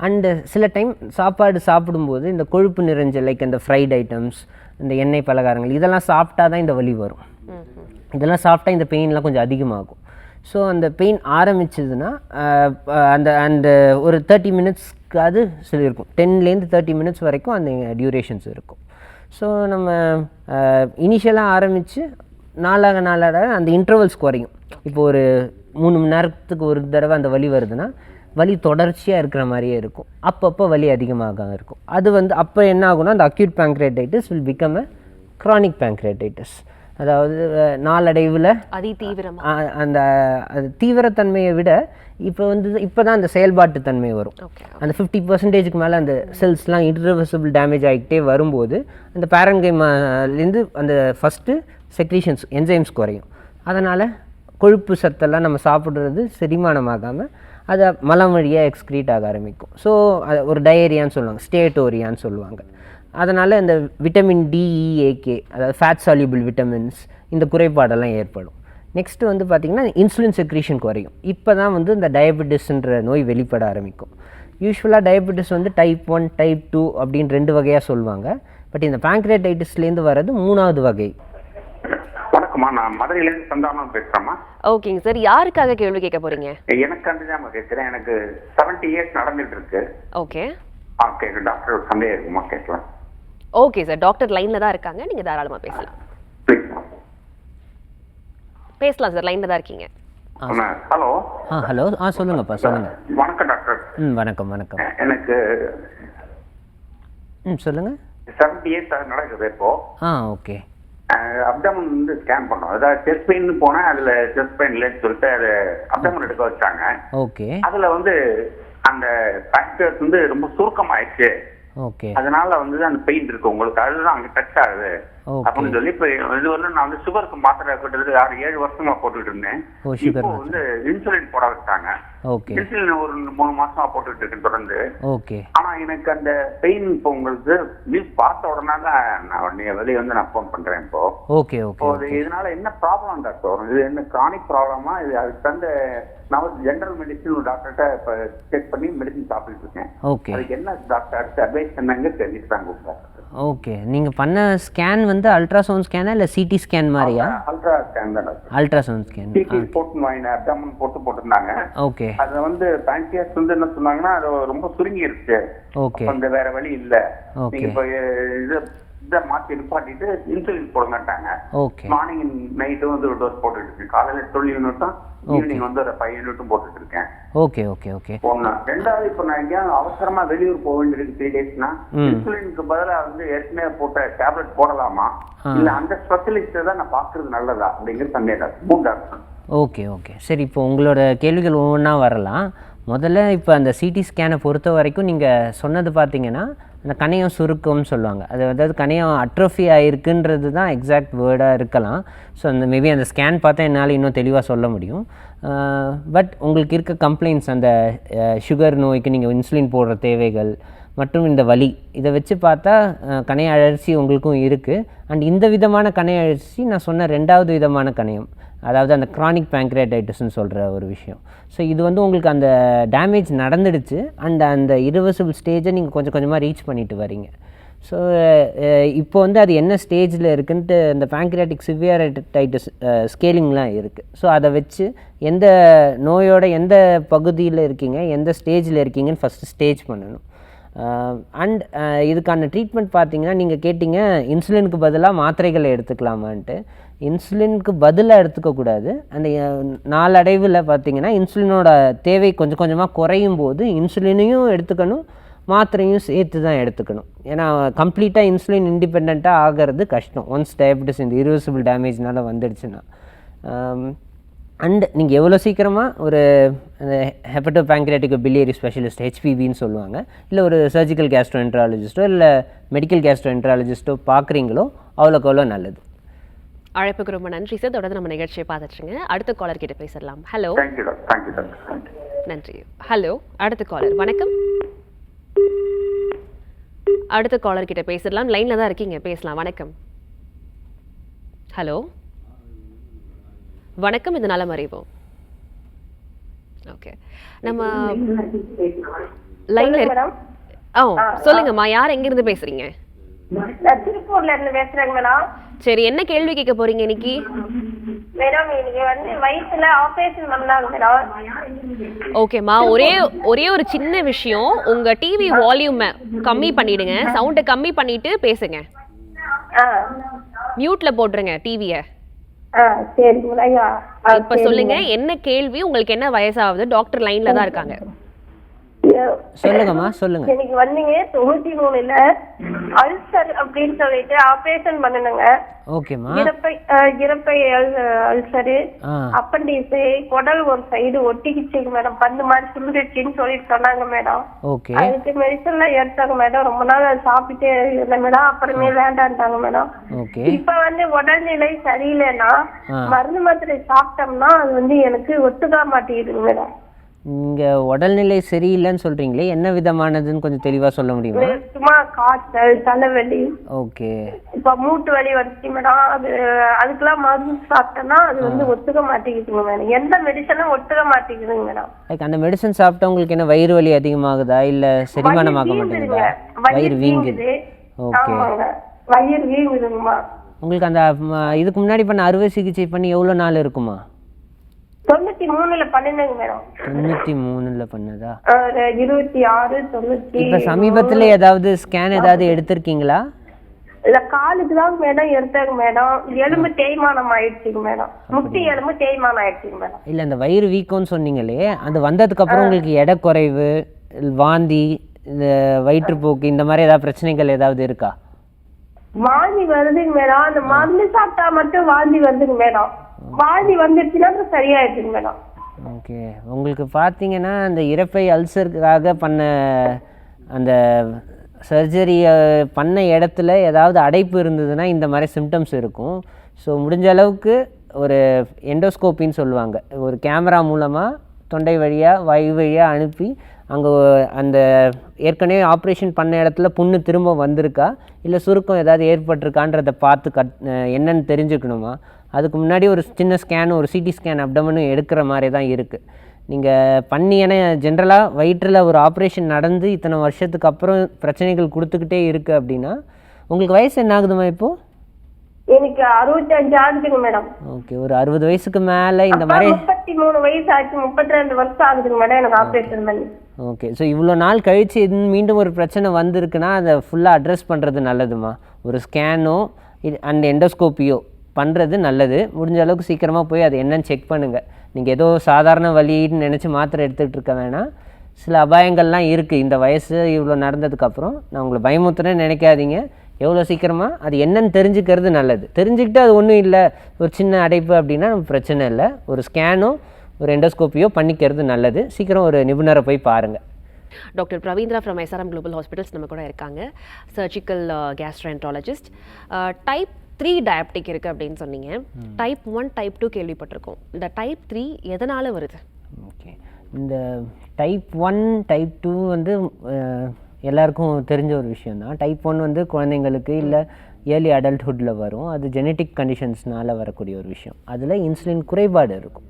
அண்டு சில டைம் சாப்பாடு சாப்பிடும்போது இந்த கொழுப்பு நிறைஞ்ச லைக் இந்த ஃப்ரைட் ஐட்டம்ஸ், இந்த எண்ணெய் பலகாரங்கள் இதெல்லாம் சாப்பிட்டா தான் இந்த வலி வரும். இதெல்லாம் சாப்பிட்டா இந்த பெயின்லாம் கொஞ்சம் அதிகமாகும். ஸோ அந்த பெயின் ஆரம்பிச்சதுன்னா அந்த ஒரு 30 மினிட்ஸ்க்கு அது சில இருக்கும், 10லேருந்து 30 மினிட்ஸ் வரைக்கும் அந்த டியூரேஷன்ஸ் இருக்கும். ஸோ நம்ம இனிஷியலாக ஆரம்பித்து நாளாக அந்த இன்டர்வல்ஸ் குறையும். இப்போ ஒரு 3 மணி நேரத்துக்கு ஒரு தடவை அந்த வலி வருதுன்னா வலி தொடர்ச்சியாக இருக்கிற மாதிரியே இருக்கும். அப்பப்போ வலி அதிகமாக இருக்கும். அது வந்து அப்போ என்ன ஆகும்னா அந்த acute pancreatitis will become a chronic pancreatitis. அதாவது நாளடைவில் அந்த தீவிரத்தன்மையை விட இப்போ தான் அந்த செயல்பாட்டு தன்மை வரும். அந்த 50%க்கு மேலே அந்த செல்ஸ்லாம் இர்ரிவர்சிபிள் டேமேஜ் ஆகிக்கிட்டே வரும்போது அந்த பேரன்கைமாலேருந்து அந்த ஃபஸ்ட்டு செக்ரீஷன்ஸ் என்சைம்ஸ் குறையும். அதனால் கொழுப்பு சத்தெல்லாம் நம்ம சாப்பிட்றது செரிமானமாகாமல் அதை மலம் வழியாக எக்ஸ்க்ரீட் ஆக ஆரம்பிக்கும். ஸோ ஒரு டயரியான்னு சொல்லுவாங்க, ஸ்டேட்டோரியான்னு சொல்லுவாங்க. அதனால் இந்த விட்டமின் DEAK அதாவது ஃபேட் சால்யூபிள் விட்டமின்ஸ் இந்த குறைபாடெல்லாம் ஏற்படும். நெக்ஸ்ட்டு வந்து பார்த்திங்கன்னா இன்சுலின் செக்ரீஷன் குறையும். இப்போ தான் வந்து இந்த டயபெட்டிஸ்ன்ற நோய் வெளிப்பட ஆரம்பிக்கும். யூஸ்வலாக டயபெட்டிஸ் வந்து டைப் 1 டைப் 2 அப்படின்னு 2 வகையாக சொல்லுவாங்க. பட் இந்த பேங்க்ரியாடைட்டிஸ்லேருந்து வர்றது 3வது வகை. வணக்கம்மா, நான் மதுரையிலேருந்து சந்தானம் பேசுகிறேம்மா. ஓகேங்க சார், யாருக்காக கேள்வி கேட்க போகிறீங்க? எனக்கு தான் கேட்குறேன். எனக்கு 70 இயர்ஸ் நடந்துட்டு இருக்கு. ஓகே ஓகே, டாக்டர் ஒரு சந்தேகம் இருக்குமா கேட்கலாம்? ஓகே சார், டாக்டர் லைன்ல தான் இருக்காங்க, நீங்க தாராளமா பேசலாம். பேசலாம் சார், லைன்ல தான் இருக்கீங்க. ஹலோ. ஹலோ. சொல்லுங்கப்பா, சொல்லுங்க. வணக்கம் டாக்டர். வணக்கம். எனக்கு சொல்லுங்க. 70 இயர்ஸ் நடக்குது இப்போ. ஓகே. அப்டமன் வந்து ஸ்கேன் பண்ணோம். அதாவது செஸ்ட் பெயின் போனேன், அதுல செஸ்ட் பெயின் இல்லைன்னு சொல்லிட்டு அது அப்டமன் எடுக்க வச்சாங்க. ஓகே. அதுல வந்து அந்த பேக்டர்ஸ் வந்து ரொம்ப சுருக்கமாயிடுச்சு. ஓகே. அதனால வந்து அந்த பெயின் இருக்கு உங்களுக்கு, அதுதான் அங்க டச் ஆகுது அப்படின்னு சொல்லி இப்ப இது வந்து நான் வந்து சுகருக்கு மாத்திரை கிட்டத்தட்ட 6-7 வருஷமா போட்டுட்டு இருந்தேன். இப்போ வந்து இன்சுலின் போட வச்சாங்க. இன்சுலின் ஒரு 3 மாசமா போட்டுட்டு இருக்கேன் தொடர்ந்து. ஓகே. ஆனா எனக்கு அந்த பெயின் இப்போ உங்களுக்கு நியூஸ் பார்த்த உடனே தான் நான் வெளியே வந்து நான் ஃபோன் பண்றேன் இப்போ. ஓகே. இதனால என்ன ப்ராப்ளம் டாக்டர்? இது என்ன கிரானிக் ப்ராப்ளமா? இது அதுக்கு தந்த நான் ஜெனரல் மெடிசன் ஒரு டாக்டர்கிட்ட இப்போ செக் பண்ணி மெடிசன் சாப்பிட்டு இருக்கேன். ஓகே. அதுக்கு என்ன டாக்டர் அட்வைஸ் பண்ணாங்க தெரிஞ்சுட்டாங்க கூப்பிட்டாங்க. ஓகே. நீங்கள் பண்ண ஸ்கேன் வந்து அல்ட்ராசவுண்ட் ஸ்கேனா இல்லை சிடி ஸ்கேன் மாதிரியா? அல்ட்ரா ஸ்கேன் தான் டாக்டர். Ultrasound scan. சிடி போட்டு வாங்கின அப்டாமன் போட்டுருந்தாங்க. ஓகே. அது வந்து பேங்க்ரியாஸ் வந்து என்ன சொன்னாங்கன்னா அது ரொம்ப சுருங்கி இருக்கு. ஓகே. அந்த வேற வழி இல்ல, நீங்க ஓகே, இப்போ இதை மாற்றி நிப்பாட்டிட்டு இன்சுலின் போடுங்கட்டாங்க. ஓகே. மார்னிங் நைட்டும் வந்து ஒரு டோஸ் போட்டுட்டு இருக்கேன். காலையில 12 யூனிட்டும் ஈவினிங் வந்து ஒரு 5 யூனிட்டும் போட்டுட்டு இருக்கேன். Okay okay okay. ஒண்ணு. ரெண்டாவது, இப்போ நான் எங்கேயாவது அவசரமா வெளியூர் போக வேண்டியிருக்கு 3 டேஸ்னா இன்சுலினுக்கு பதிலா வந்து ஏற்கனவே போட்ட டேப்லெட் போடலாமா இல்ல அந்த ஸ்பெஷலிஸ்ட தான் நான் பாக்குறது நல்லதா அப்படிங்கிற சந்தேகம். 3 டாக்டர். ஓகே ஓகே சரி, இப்போ உங்களோட கேள்விகள் ஒவ்வொன்றா வரலாம். முதல்ல இப்போ அந்த சிடி ஸ்கேனை பொறுத்த வரைக்கும் நீங்கள் சொன்னது பார்த்தீங்கன்னா அந்த கணையம் சுருக்கம்னு சொல்லுவாங்க. அதாவது கணையம் அட்ரோஃபி ஆகிருக்குன்றது தான் எக்ஸாக்ட் வேர்டாக இருக்கலாம். ஸோ அந்த மேபி அந்த ஸ்கேன் பார்த்தா என்னால் இன்னும் தெளிவாக சொல்ல முடியும். பட் உங்களுக்கு இருக்க கம்ப்ளைண்ட்ஸ், அந்த சுகர் நோய்க்கு நீங்கள் இன்சுலின் போடுற தேவைகள் மற்றும் இந்த வலி, இதை வச்சு பார்த்தா கணைய அழற்சி உங்களுக்கும் இருக்குது. அண்ட் இந்த விதமான கணைய அழற்சி நான் சொன்ன 2வது விதமான கணையம், அதாவது அந்த க்ரானிக் பேங்க்ரியாடைட்டிஸ்ன்னு சொல்கிற ஒரு விஷயம். ஸோ இது வந்து உங்களுக்கு அந்த டேமேஜ் நடந்துடுச்சு அண்ட் அந்த இரிவர்சிபிள் ஸ்டேஜை நீங்கள் கொஞ்சம் கொஞ்சமாக ரீச் பண்ணிட்டு வரீங்க. ஸோ இப்போ வந்து அது என்ன ஸ்டேஜில் இருக்குன்ட்டு இந்த பேங்க்ரியாட்டிக் சிவியரைட்டிஸ் ஸ்கேலிங்லாம் இருக்குது. ஸோ அதை வச்சு எந்த நோயோட எந்த பகுதியில் இருக்கீங்க, எந்த ஸ்டேஜில் இருக்கீங்கன்னு ஃபஸ்ட்டு ஸ்டேஜ் பண்ணணும். அண்ட் இதுக்கான ட்ரீட்மெண்ட் பார்த்தீங்கன்னா, நீங்கள் கேட்டிங்க இன்சுலினுக்கு பதிலாக மாத்திரைகளை எடுத்துக்கலாமான்ட்டு. இன்சுலினுக்கு பதிலாக எடுத்துக்கக்கூடாது. அந்த நாளடைவில் பார்த்தீங்கன்னா இன்சுலினோட தேவை கொஞ்சம் கொஞ்சமாக குறையும் போது இன்சுலினையும் எடுத்துக்கணும், மாத்திரையும் சேர்த்து தான் எடுத்துக்கணும். ஏன்னா கம்ப்ளீட்டாக இன்சுலின் இண்டிபெண்ட்டாக ஆகிறது கஷ்டம் ஒன்ஸ் டயபெட்டிஸ் இந்த இரிவர்சிபிள் டேமேஜ்னால வந்துடுச்சுன்னா. அண்ட் நீங்கள் எவ்வளோ சீக்கிரமாக ஒரு ஹெப்படோ பேங்க்ரியாட்டிக் பிலியரி ஸ்பெஷலிஸ்ட் ஹெச்பிபின்னு சொல்லுவாங்க, இல்லை ஒரு சர்ஜிக்கல் கேஸ்ட்ரோஎன்ட்ராலஜிஸ்ட்டோ இல்லை மெடிக்கல் கேஸ்ட்ரோஎன்ட்ராலஜிஸ்ட்டோ பார்க்குறீங்களோ அவ்வளோக்கு அவ்வளோ நல்லது. அழைப்புக்கு ரொம்ப நன்றி சார். தொடர்ந்து நம்ம நிகழ்ச்சியை பார்த்துட்டுருங்க. அடுத்த காலர் கிட்ட பேசலாம். ஹலோ. நன்றி. ஹலோ, அடுத்த காலர். வணக்கம். அடுத்த காலர் கிட்ட பேசலாம். லைன்ல தான் இருக்கீங்க, பேசலாம். வணக்கம். ஹலோ வணக்கம், இது நலம் அறிவோம். ஓகே, நம்ம லைன்ல சொல்லுங்கம்மா, யார் எங்க இருந்து பேசுறீங்க? திருப்பூர்ல இருந்து பேசுறேங்க மேடம். சரி, என்ன கேள்வி கேட்க போறீங்க இன்னைக்கு? மேடம் இன்னைக்கு வந்து வயித்துல ஆபரேஷன் பண்ணாங்க மேடம். ஓகேம்மா, ஒரே ஒரு சின்ன விஷயம், உங்க டிவி வால்யூம் கம்மி பண்ணிடுங்க, சவுண்ட கம்மி பண்ணிட்டு பேசுங்க. மியூட்ல போட்டுருங்க டிவிய. இப்ப சொல்லுங்க, என்ன கேள்வி உங்களுக்கு? என்ன வயசாகுது? டாக்டர் லைன்ல தான் இருக்காங்க. சொல்லுங்கம்மா, சொல்லுங்க. எனக்கு வந்தீங்க 93ல அல்சர் அப்படின்னு சொல்லிட்டு ஆபரேஷன் பண்ணனுங்க. ஓகேம்மா. இறப்பை அல்சர், அப்பண்டிஸ், குடல் ஒரு சைடு ஒட்டிக்கிச்சுங்க மேடம், பந்து மாதிரி சுருண்டுச்சுன்னு சொல்லிட்டு சொன்னாங்க மேடம். ஓகே. அதுக்கு மெடிசன்லாம் எடுத்தாங்க மேடம். ரொம்ப நாள் அது சாப்பிட்டே இருந்தேன் மேடம். அப்புறமே வேண்டான்ட்டாங்க மேடம். ஓகே. இப்ப வந்து உடல்நிலை சரியில்லைன்னா மருந்து மாத்திரை சாப்பிட்டோம்னா அது வந்து எனக்கு ஒத்துக்க மாட்டேங்குதுங்க மேடம். நீங்கள் உடல்நிலை சரியில்லைன்னு சொல்கிறீங்களே, என்ன விதமானதுன்னு கொஞ்சம் தெளிவாக சொல்ல முடியுமா? சும்மா காய்ச்சல், தலைவலி. ஓகே. இப்போ மூட்டு வலி வந்துச்சு மேடம். அதுக்கெல்லாம் மருந்து சாப்பிட்டோம்னா அது வந்து ஒத்துக்க மாட்டேங்குதுங்க மேடம். எந்த மெடிசனும் ஒத்துக்க மாட்டேங்குதுங்க மேடம். லைக் அந்த மெடிசன் சாப்பிட்டா உங்களுக்கு என்ன வயிறு வலி அதிகமாகுதா, இல்லை செரிமானமாக மாட்டேங்குதா? வயிறு வீங்குது. ஓகே. வயிறு வீங்குதுங்கம்மா. உங்களுக்கு அந்த இதுக்கு முன்னாடி பண்ண அறுவை சிகிச்சை பண்ணி எவ்வளோ நாள் இருக்குமா? 93ல பண்ணினேங்க மேடம். 93ல பண்ணதா? 26, 90. இப்ப சமீபத்துல ஏதாவது ஸ்கேன் ஏதாவது எடுத்திருக்கீங்களா? இல்ல, காலுக்கு தான் மேடம் எடுத்தாங்க மேடம். எலும்பு தேய்மானம் ஆயிடுச்சுங்க மேடம். முட்டி எலும்பு தேய்மானம் ஆயிடுச்சுங்க மேடம். இல்ல, அந்த வயிறு வீக்கம்னு சொன்னீங்களே, அது வந்ததுக்கு அப்புறம் உங்களுக்கு எடை குறைவு, வாந்தி, இந்த வயிற்றுப்போக்கு, இந்த மாதிரி ஏதாவது பிரச்சனைகள் ஏதாவது இருக்கா? வாந்தி வருதுங்க மேடம். அந்த மருந்து சாப்பிட்டா மட்டும் வாந்தி வருதுங்க மேடம். வாந்தி வந்துருச்சுன்னா சரியாயிடுச்சுங்க மேடம். ஓகே. உங்களுக்கு பார்த்தீங்கன்னா அந்த இரைப்பை அல்சருக்காக பண்ண அந்த சர்ஜரியை பண்ண இடத்துல ஏதாவது அடைப்பு இருந்ததுன்னா இந்த மாதிரி சிம்டம்ஸ் இருக்கும். ஸோ முடிஞ்ச அளவுக்கு ஒரு எண்டோஸ்கோப்பின்னு சொல்லுவாங்க, ஒரு கேமரா மூலமாக தொண்டை வழியாக வாயு வழியாக அனுப்பி அங்கே அந்த ஏற்கனவே ஆப்ரேஷன் பண்ண இடத்துல புண்ணு திரும்ப வந்திருக்கா, இல்லை சுருக்கம் ஏதாவது ஏற்பட்டிருக்கான்றதை பார்த்து என்னன்னு தெரிஞ்சுக்கணுமா. அதுக்கு முன்னாடி ஒரு சின்ன ஸ்கேன், ஒரு சிடி ஸ்கேன் அப்டமனும் எடுக்கிற மாதிரி தான் இருக்குது. நீங்கள் பண்ணி, ஏன்னா ஜென்ரலாக வயிற்றில் ஒரு ஆப்ரேஷன் நடந்து இத்தனை வருஷத்துக்கு அப்புறம் பிரச்சனைகள் கொடுத்துக்கிட்டே இருக்குது அப்படின்னா, உங்களுக்கு வயசு என்ன ஆகுதுமா இப்போது? எனக்கு 65 ஆகுதுங்க மேடம். ஓகே. ஒரு 60 வயசுக்கு மேலே இந்த மாதிரி 33 வயசு ஆச்சு, 32 வருஷம் ஆகுதுங்க மேடம் எனக்கு ஆப்ரேஷன் பண்ணி. ஓகே. ஸோ இவ்வளோ நாள் கழித்து மீண்டும் ஒரு பிரச்சனை வந்திருக்குன்னா அதை ஃபுல்லாக அட்ரஸ் பண்ணுறது நல்லதுமா. ஒரு ஸ்கேனோ அண்ட் எண்டோஸ்கோப்பியோ பண்ணுறது நல்லது. முடிஞ்ச அளவுக்கு சீக்கிரமாக போய் அது என்னன்னு செக் பண்ணுங்கள். நீங்கள் ஏதோ சாதாரண வலின்னு நினச்சி மாத்திரை எடுத்துகிட்டு இருக்க வேணாம். சில அபாயங்கள்லாம் இருக்குது இந்த வயசு இவ்வளோ நடந்ததுக்கப்புறம். நான் உங்களை பயமுத்துறேன்னு நினைக்காதீங்க. எவ்வளோ சீக்கிரமாக அது என்னன்னு தெரிஞ்சுக்கிறது நல்லது. தெரிஞ்சுக்கிட்டு அது ஒன்றும் இல்லை, ஒரு சின்ன அடைப்பு அப்படின்னா நம்ம பிரச்சனை இல்லை. ஒரு ஸ்கேனோ ஒரு எண்டோஸ்கோப்பியோ பண்ணிக்கிறது நல்லது. சீக்கிரம் ஒரு நிபுணரை போய் பாருங்கள். Doctor Praveendra from SRM global hospitals நம்ம கூட இருக்காங்க, சர்ஜிக்கல் கேஸ்ட்ரோஎன்ட்ராலஜிஸ்ட். டைப் 3 டயபெட்டிக் இருக்குது அப்படின்னு சொன்னீங்க. டைப் 1 டைப் 2 கேள்விப்பட்டிருக்கோம். இந்த டைப் 3 எதனால் வருது? ஓகே, இந்த டைப் 1 டைப் 2 வந்து எல்லாருக்கும் தெரிஞ்ச ஒரு விஷயந்தான். டைப் 1 வந்து குழந்தைங்களுக்கு இல்லை ஏர்லி அடல்ட்ஹுட்டில் வரும். அது ஜெனட்டிக் கண்டிஷன்ஸ்னால் வரக்கூடிய ஒரு விஷயம். அதில் இன்சுலின் குறைபாடு இருக்கும்.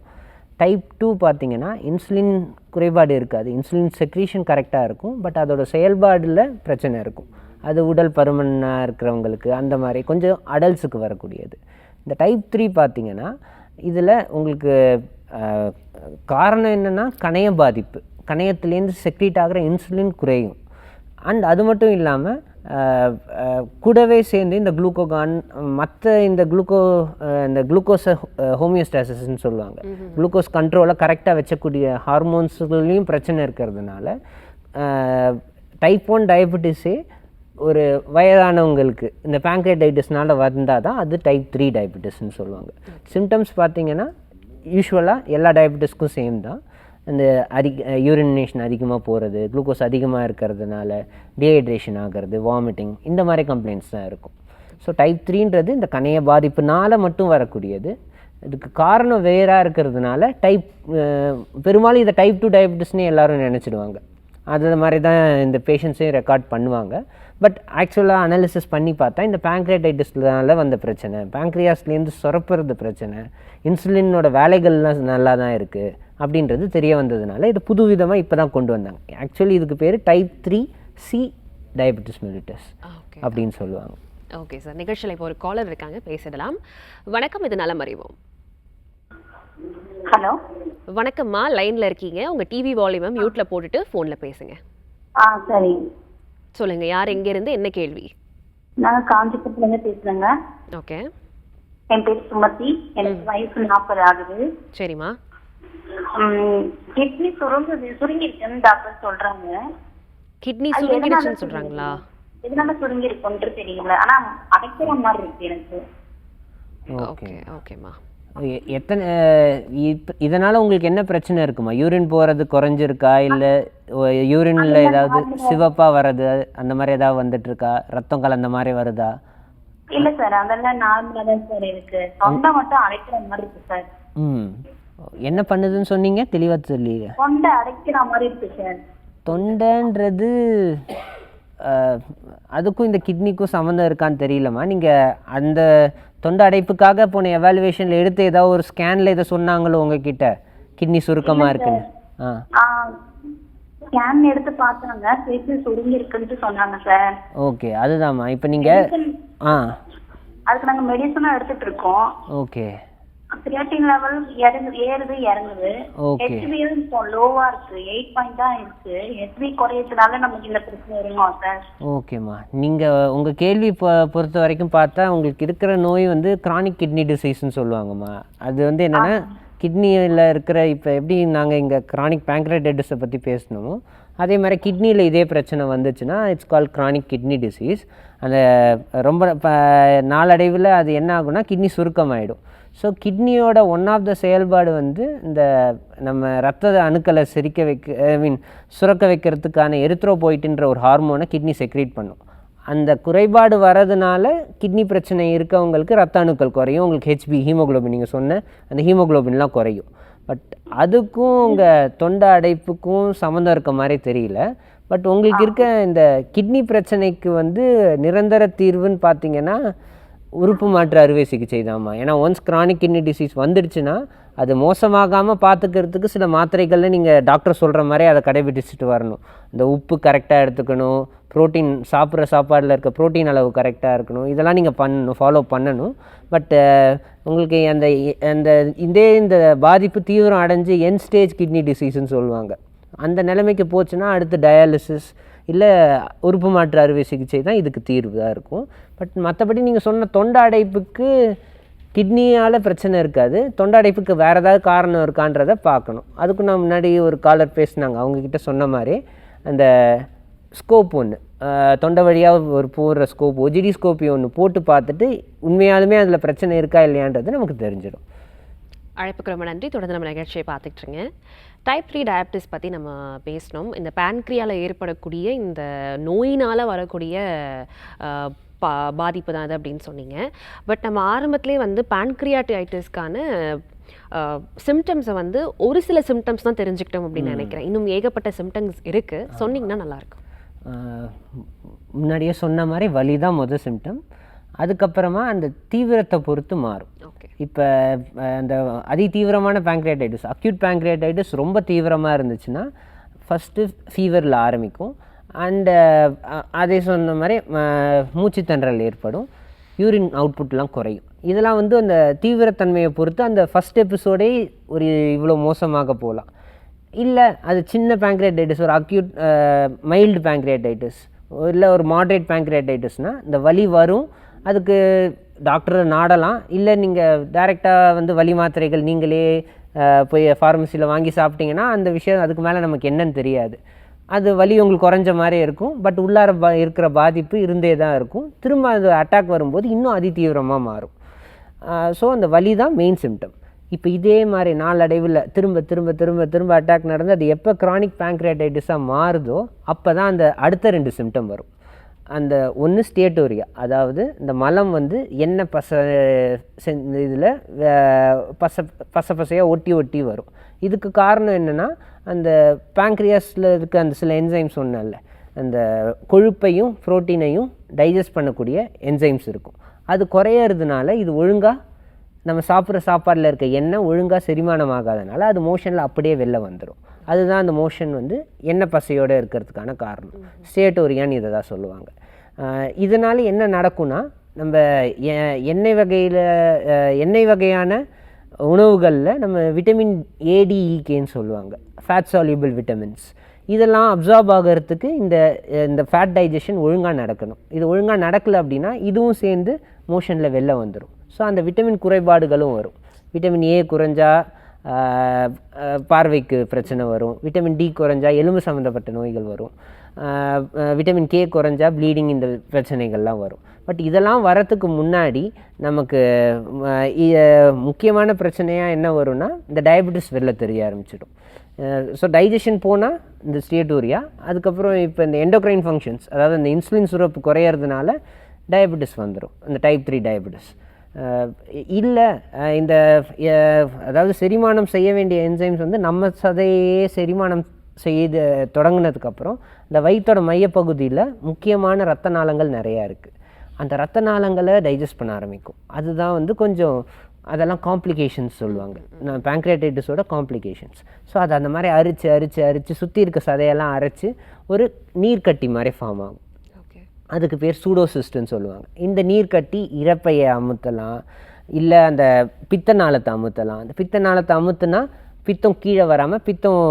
டைப் 2 பார்த்திங்கன்னா இன்சுலின் குறைபாடு இருக்காது, இன்சுலின் செக்ரீஷன் கரெக்டாக இருக்கும், பட் அதோட செயல்பாடில் பிரச்சனை இருக்கும். அது உடல் பருமனாக இருக்கிறவங்களுக்கு அந்த மாதிரி கொஞ்சம் அடல்ட்ஸுக்கு வரக்கூடியது. இந்த டைப் 3 பார்த்திங்கன்னா இதில் உங்களுக்கு காரணம் என்னென்னா கணைய பாதிப்பு, கணையத்துலேருந்து செக்ரீட் ஆகிற இன்சுலின் குறையும். அண்ட் அது மட்டும் இல்லாமல் கூடவே சேர்ந்து இந்த குளுக்கோகான் மற்ற இந்த குளுக்கோஸை ஹோமியோஸ்டாசிஸ்ன்னு சொல்லுவாங்க, குளுக்கோஸ் கண்ட்ரோலை கரெக்டாக வச்சக்கூடிய ஹார்மோன்ஸ்லேயும் பிரச்சனை இருக்கிறதுனால டைப் 1 டயபெட்டிஸே ஒரு வயதானவங்களுக்கு இந்த பேங்க்ரியடைட்டிஸ்னால் வந்தால் தான் அது டைப் 3 டயபெட்டிஸ்ன்னு சொல்லுவாங்க. சிம்டம்ஸ் பார்த்திங்கன்னா யூஸ்வலாக எல்லா டயபெட்டிஸ்க்கும் சேம் தான். இந்த யூரினேஷன் அதிகமாக போகிறது, குளுக்கோஸ் அதிகமாக இருக்கிறதுனால டீஹைட்ரேஷன் ஆகிறது, வாமிட்டிங், இந்த மாதிரி கம்ப்ளைண்ட்ஸ் தான் இருக்கும். ஸோ டைப் 3ன்றது இந்த கணைய பாதிப்புனால் மட்டும் வரக்கூடியது. இதுக்கு காரணம் வேறாக இருக்கிறதுனால பெரும்பாலும் இதை டைப் 2 டயபெட்டிஸ்னே எல்லோரும் நினச்சிடுவாங்க. அது மாதிரி தான் இந்த பேஷண்ட்ஸையும் ரெக்கார்ட் பண்ணுவாங்க. பட் ஆக்சுவலாக அனாலிசிஸ் பண்ணி பார்த்தா இந்த பேங்க்ரியடைட்டிஸ்னால வந்த பிரச்சனை, பேங்க்ரியாஸ்லேருந்து சுரப்புறது பிரச்சனை, இன்சுலினோட வேலைகள்லாம் நல்லா தான் இருக்குது அப்படின்றது தெரிய வந்ததுனால இது புதுவிதமாக இப்போ தான் கொண்டு வந்தாங்க. ஆக்சுவலி இதுக்கு பேர் டைப் 3C டயபெட்டிஸ் மெலிட்டஸ் அப்படின்னு சொல்லுவாங்க. ஓகே சார், நிகழ்ச்சியில் இப்போ ஒரு காலர் இருக்காங்க, பேசிடலாம். வணக்கம், இது நலம் அறிவோம். ஹலோ, வணக்கம்மா, லைனில் இருக்கீங்க. உங்கள் டிவி வால்யூமை மியூட்டில் போட்டுட்டு ஃபோனில் பேசுங்க. சரி சொல்லுங்க, யார் எங்கேருந்து, என்ன கேள்வி? நாங்கள் காஞ்சிபுரத்துலேருந்து பேசுகிறேங்க. ஓகே, என் பேர் சுமதி, எனக்கு வயசு 40 ஆகுது. சரிம்மா. கிட்னி சுருங்கிருக்குன்னு டாக்டர் சொல்றாங்க. கிட்னி சுருங்கிடுச்சுன்னு சொல்றாங்களா? எதனால சுருங்கி இருக்குன்னு தெரியல, ஆனா அடைக்கிற மாதிரி இருக்கு எனக்கு. ஓகே ஓகேம்மா. எத்தனை இதனால் உங்களுக்கு என்ன பிரச்சனை இருக்குமா? யூரின் போகிறது குறைஞ்சிருக்கா, இல்லை யூரினில் ஏதாவது சிவப்பாக வர்றது அந்த மாதிரி ஏதாவது வந்துட்டுருக்கா, ரத்தம் கலந்த மாதிரி வருதா? இல்ல சார், அதெல்லாம் நார்மலாக தான் சார் இருக்கு. தொண்டை மட்டும் அடைக்கிற மாதிரி இருக்கு சார். என்ன பண்ணுதுன்னு சொன்னீங்க, தெளிவாக சொல்லி. தொண்டை அடைக்கிற மாதிரி இருக்கு சார். தொண்டைன்றது அதுக்கும் இந்த கிட்னிக்கும் சம்மந்தம் இருக்கான்னு தெரியலம்மா. நீங்கள் அந்த தொண்டை அடைப்புக்காக போன எவாலுவேஷனில் எடுத்து ஏதாவது ஒரு ஸ்கேனில் இதை சொன்னாங்களோ உங்ககிட்ட கிட்னி சுருக்கமாக இருக்குன்னு? ஸ்கேன் எடுத்து பார்த்தாங்க, கிட்னி சுருங்கி இருக்குன்னு சொன்னாங்க சார். ஓகே, அதுதான்மா. இப்போ நீங்கள் அதுக்கு நாங்கள் மெடிசனும் எடுத்துட்டு இருக்கோம். ஓகே, கிரியேட்டின் லெவல் ஏறுது இறங்குது. ஹெச்பியும் இப்போ லோவா இருக்கு, 8 பாயிண்ட் தான் இருக்கு. ஹெச்பி குறையறதுனால நமக்கு இந்த பிரச்சனை வருமா சார்? ஓகேம்மா, நீங்கள் உங்கள் கேள்வி பொறுத்த வரைக்கும் பார்த்தா உங்களுக்கு இருக்கிற நோய் வந்து கிரானிக் கிட்னி டிசீஸ்ன்னு சொல்லுவாங்கம்மா. அது வந்து என்னென்னா கிட்னியில் இருக்கிற, இப்போ எப்படி நாங்கள் இங்கே கிரானிக் பேங்க்ரியடைட்டிஸை பற்றி பேசணுமோ அதே மாதிரி கிட்னியில் இதே பிரச்சனை வந்துச்சுன்னா it's call chronic kidney disease. அந்த ரொம்ப நாளடைவில் அது என்ன ஆகும்னா கிட்னி சுருக்கமாயிடும். ஸோ கிட்னியோட ஒன் ஆஃப் த செயல்பாடு வந்து இந்த நம்ம ரத்த அணுக்களை சுரக்க வைக்கிறதுக்கான எரித்ரோபோய்ட்டுன்ற ஒரு ஹார்மோனை கிட்னி செக்ரீட் பண்ணும். அந்த குறைபாடு வரதுனால கிட்னி பிரச்சனை இருக்கவங்களுக்கு ரத்த அணுக்கள் குறையும், உங்களுக்கு ஹெச்பி ஹீமோக்ளோபின் நீங்கள் சொன்ன அந்த ஹீமோக்ளோபின்லாம் குறையும். பட் அதுக்கும் உங்கள் தொண்டை அடைப்புக்கும் சம்மந்தம் இருக்க மாதிரி தெரியல. பட் உங்களுக்கு இருக்க இந்த கிட்னி பிரச்சனைக்கு வந்து நிரந்தர தீர்வுன்னு பார்த்தீங்கன்னா உறுப்பு மாற்று அறுவை சிகிச்சை தான்மா. ஏன்னா ஒன்ஸ் கிரானிக் கிட்னி டிசீஸ் வந்துடுச்சுன்னா அது மோசமாகாமல் பார்த்துக்கிறதுக்கு சில மாத்திரைகளில் நீங்கள் டாக்டர் சொல்கிற மாதிரி அதை கடைபிடிச்சிட்டு வரணும். இந்த உப்பு கரெக்டாக எடுத்துக்கணும், ப்ரோட்டீன் சாப்பிட்ற சாப்பாடில் இருக்க ப்ரோட்டீன் அளவு கரெக்டாக இருக்கணும், இதெல்லாம் நீங்கள் ஃபாலோ பண்ணணும். பட் உங்களுக்கு இந்த பாதிப்பு தீவிரம் அடைஞ்சு என் ஸ்டேஜ் கிட்னி டிசீஸ்ன்னு சொல்லுவாங்க. அந்த நிலைமைக்கு போச்சுன்னா அடுத்து டயாலிசிஸ் இல்லை உறுப்பு மாற்று அறுவை சிகிச்சை தான் இதுக்கு தீர்வு தான் இருக்கும். பட் மற்றபடி நீங்கள் சொன்ன தொண்டை அடைப்புக்கு கிட்னியால் பிரச்சனை இருக்காது, தொண்டை அடைப்புக்கு வேறு ஏதாவது காரணம் இருக்கான்றதை பார்க்கணும். அதுக்கு நான் முன்னாடி ஒரு காலர் பேசினாங்க, அவங்கக்கிட்ட சொன்ன மாதிரி அந்த ஸ்கோப் ஒன்று தொண்டை வழியாக ஒரு போடுற ஸ்கோப் OGD ஸ்கோப்பி ஒன்று போட்டு பார்த்துட்டு உண்மையாலுமே அதில் பிரச்சனை இருக்கா இல்லையான்றது நமக்கு தெரிஞ்சிடும். அழைப்புக்கு ரொம்ப நன்றி. தொடர்ந்து நம்ம நிகழ்ச்சியை பார்த்துட்ருங்க. டைப் 3 டயபிட்டிஸ் பற்றி நம்ம பேசினோம். இந்த பேன்க்ரியாவில் ஏற்படக்கூடிய இந்த நோயினால் வரக்கூடிய பாதிப்பு தான் அது அப்படின்னு சொன்னீங்க. பட் நம்ம ஆரம்பத்திலே வந்து பேன்க்ரியாட்டிட்டிஸ்க்கான சிம்டம்ஸை வந்து ஒரு சில சிம்டம்ஸ் தான் தெரிஞ்சுக்கிட்டோம் அப்படின்னு நினைக்கிறேன். இன்னும் ஏகப்பட்ட சிம்டம்ஸ் இருக்குது, சொன்னீங்கன்னா நல்லாயிருக்கும். முன்னாடியே சொன்ன மாதிரி வலி தான் முதல் சிம்டம். அதுக்கப்புறமா அந்த தீவிரத்தை பொறுத்து மாறும். இப்போ அந்த அதிதீவிரமான பேங்க்ரியாட்டிஸ், அக்யூட் பேங்க்ரியாட்டிஸ் ரொம்ப தீவிரமாக இருந்துச்சுன்னா ஃபஸ்ட்டு ஃபீவரில் ஆரம்பிக்கும். அண்டு அதே சொன்ன மாதிரி மூச்சு திணறல் ஏற்படும், யூரின் அவுட்புட்லாம் குறையும். இதெல்லாம் வந்து அந்த தீவிரத்தன்மையை பொறுத்து அந்த ஃபஸ்ட் எபிசோடே ஒரு இவ்வளோ மோசமாக போகலாம். இல்லை அது சின்ன பேங்க்ரியாட்டிஸ், ஒரு அக்யூட் மைல்டு பேங்க்ரியாட்டிஸ் இல்லை ஒரு மாட்ரேட் பேங்க்ரியாட்டிஸ்னால் இந்த வலி வரும், அதுக்கு டாக்டரை நாடலாம். இல்லை நீங்கள் டைரெக்டாக வந்து வலி மாத்திரைகள் நீங்களே போய் ஃபார்மசியில் வாங்கி சாப்பிட்டீங்கன்னா அந்த விஷயம் அதுக்கு மேலே நமக்கு என்னன்னு தெரியாது. அது வலி உங்களுக்கு குறைஞ்ச மாதிரி இருக்கும், பட் உள்ளார இருக்கிற பாதிப்பு இருந்தே தான் இருக்கும். திரும்ப அது அட்டாக் வரும்போது இன்னும் அதிதீவிரமாக மாறும். ஸோ அந்த வலி தான் மெயின் சிம்டம். இப்போ இதே மாதிரி நாளடைவில் திரும்ப திரும்ப திரும்ப திரும்ப அட்டாக் நடந்து அது எப்போ க்ரானிக் பேங்க்ரியாட்டிஸாக மாறுதோ அப்போ தான் அந்த அடுத்த 2 சிம்டம் வரும். அந்த ஒன்று ஸ்டேட்டோரியா, அதாவது இந்த மலம் வந்து எண்ணெய் இதில் பசையாக ஒட்டி ஒட்டி வரும். இதுக்கு காரணம் என்னென்னா அந்த பேங்க்ரியாஸில் இருக்க அந்த சில என்சைம்ஸ் ஒன்றும் அந்த கொழுப்பையும் புரோட்டீனையும் டைஜஸ்ட் பண்ணக்கூடிய என்சைம்ஸ் இருக்கும். அது குறையிறதுனால இது ஒழுங்காக நம்ம சாப்பிட்ற சாப்பாடில் இருக்க எண்ணெய் ஒழுங்காக செரிமானம் ஆகாதனால அது மோஷனில் அப்படியே வெளில வந்துடும். அதுதான் அந்த மோஷன் வந்து எண்ணெய் பசையோடு இருக்கிறதுக்கான காரணம். ஸ்டேட்டோரியான்னு இதை தான் சொல்லுவாங்க. இதனால் என்ன நடக்கும்னா நம்ம எண்ணெய் வகையான உணவுகளில் நம்ம விட்டமின் ADEKன்னு சொல்லுவாங்க, ஃபேட் சால்யூபிள் விட்டமின்ஸ். இதெல்லாம் அப்சார்ப் ஆகிறதுக்கு இந்த ஃபேட் டைஜஷன் ஒழுங்காக நடக்கணும். இது ஒழுங்காக நடக்கலை அப்படின்னா இதுவும் சேர்ந்து மோஷனில் வெளில வந்துடும். ஸோ அந்த விட்டமின் குறைபாடுகளும் வரும். விட்டமின் A குறைஞ்சா பார்வைக்கு பிரச்சனை வரும், விட்டமின் D குறைஞ்சா எலும்பு சம்மந்தப்பட்ட நோய்கள் வரும், விட்டமின் K குறைஞ்சா ப்ளீடிங், இந்த பிரச்சனைகள்லாம் வரும். பட் இதெல்லாம் வரத்துக்கு முன்னாடி நமக்கு முக்கியமான பிரச்சனையாக என்ன வரும்னா இந்த டயபெட்டிஸ் வெளில தெரிய ஆரம்பிச்சிடும். ஸோ டைஜஷன் போனால் இந்த ஸ்டேட்டோரியா, அதுக்கப்புறம் இப்போ இந்த எண்டோக்ரைன் ஃபங்க்ஷன்ஸ், அதாவது இந்த இன்சுலின் சுரப்பு குறையிறதுனால டயபெட்டிஸ் வந்துடும், இந்த டைப் 3 டயபெட்டிஸ். இல்லை இந்த அதாவது செரிமானம் செய்ய வேண்டிய என்சைம்ஸ் வந்து நம்ம சதையே செரிமானம் செய்து தொடங்கினதுக்கப்புறம் இந்த வயிற்றோட மையப்பகுதியில் முக்கியமான இரத்த நாளங்கள் நிறையா இருக்குது. அந்த இரத்த நாளங்களை டைஜஸ்ட் பண்ண ஆரம்பிக்கும். அதுதான் வந்து கொஞ்சம் அதெல்லாம் காம்ப்ளிகேஷன்ஸ் சொல்லுவாங்க, பேங்க்ரியாட்டிஸோட காம்ப்ளிகேஷன்ஸ். ஸோ அது அந்த மாதிரி அரிச்சு அரிச்சு அரிச்சு சுற்றி இருக்க சதையெல்லாம் அரைச்சி ஒரு நீர்க்கட்டி மாதிரி ஃபார்ம் ஆகும். அதுக்கு பேர் சூடோசிஸ்ட்னு சொல்லுவாங்க. இந்த நீர்க்கட்டி இறப்பையை அமுத்தலாம், இல்லை அந்த பித்த நாளத்தை அமுத்தலாம். அந்த பித்த நாளத்தை அமுத்துனா பித்தம் கீழே வராமல் பித்தம்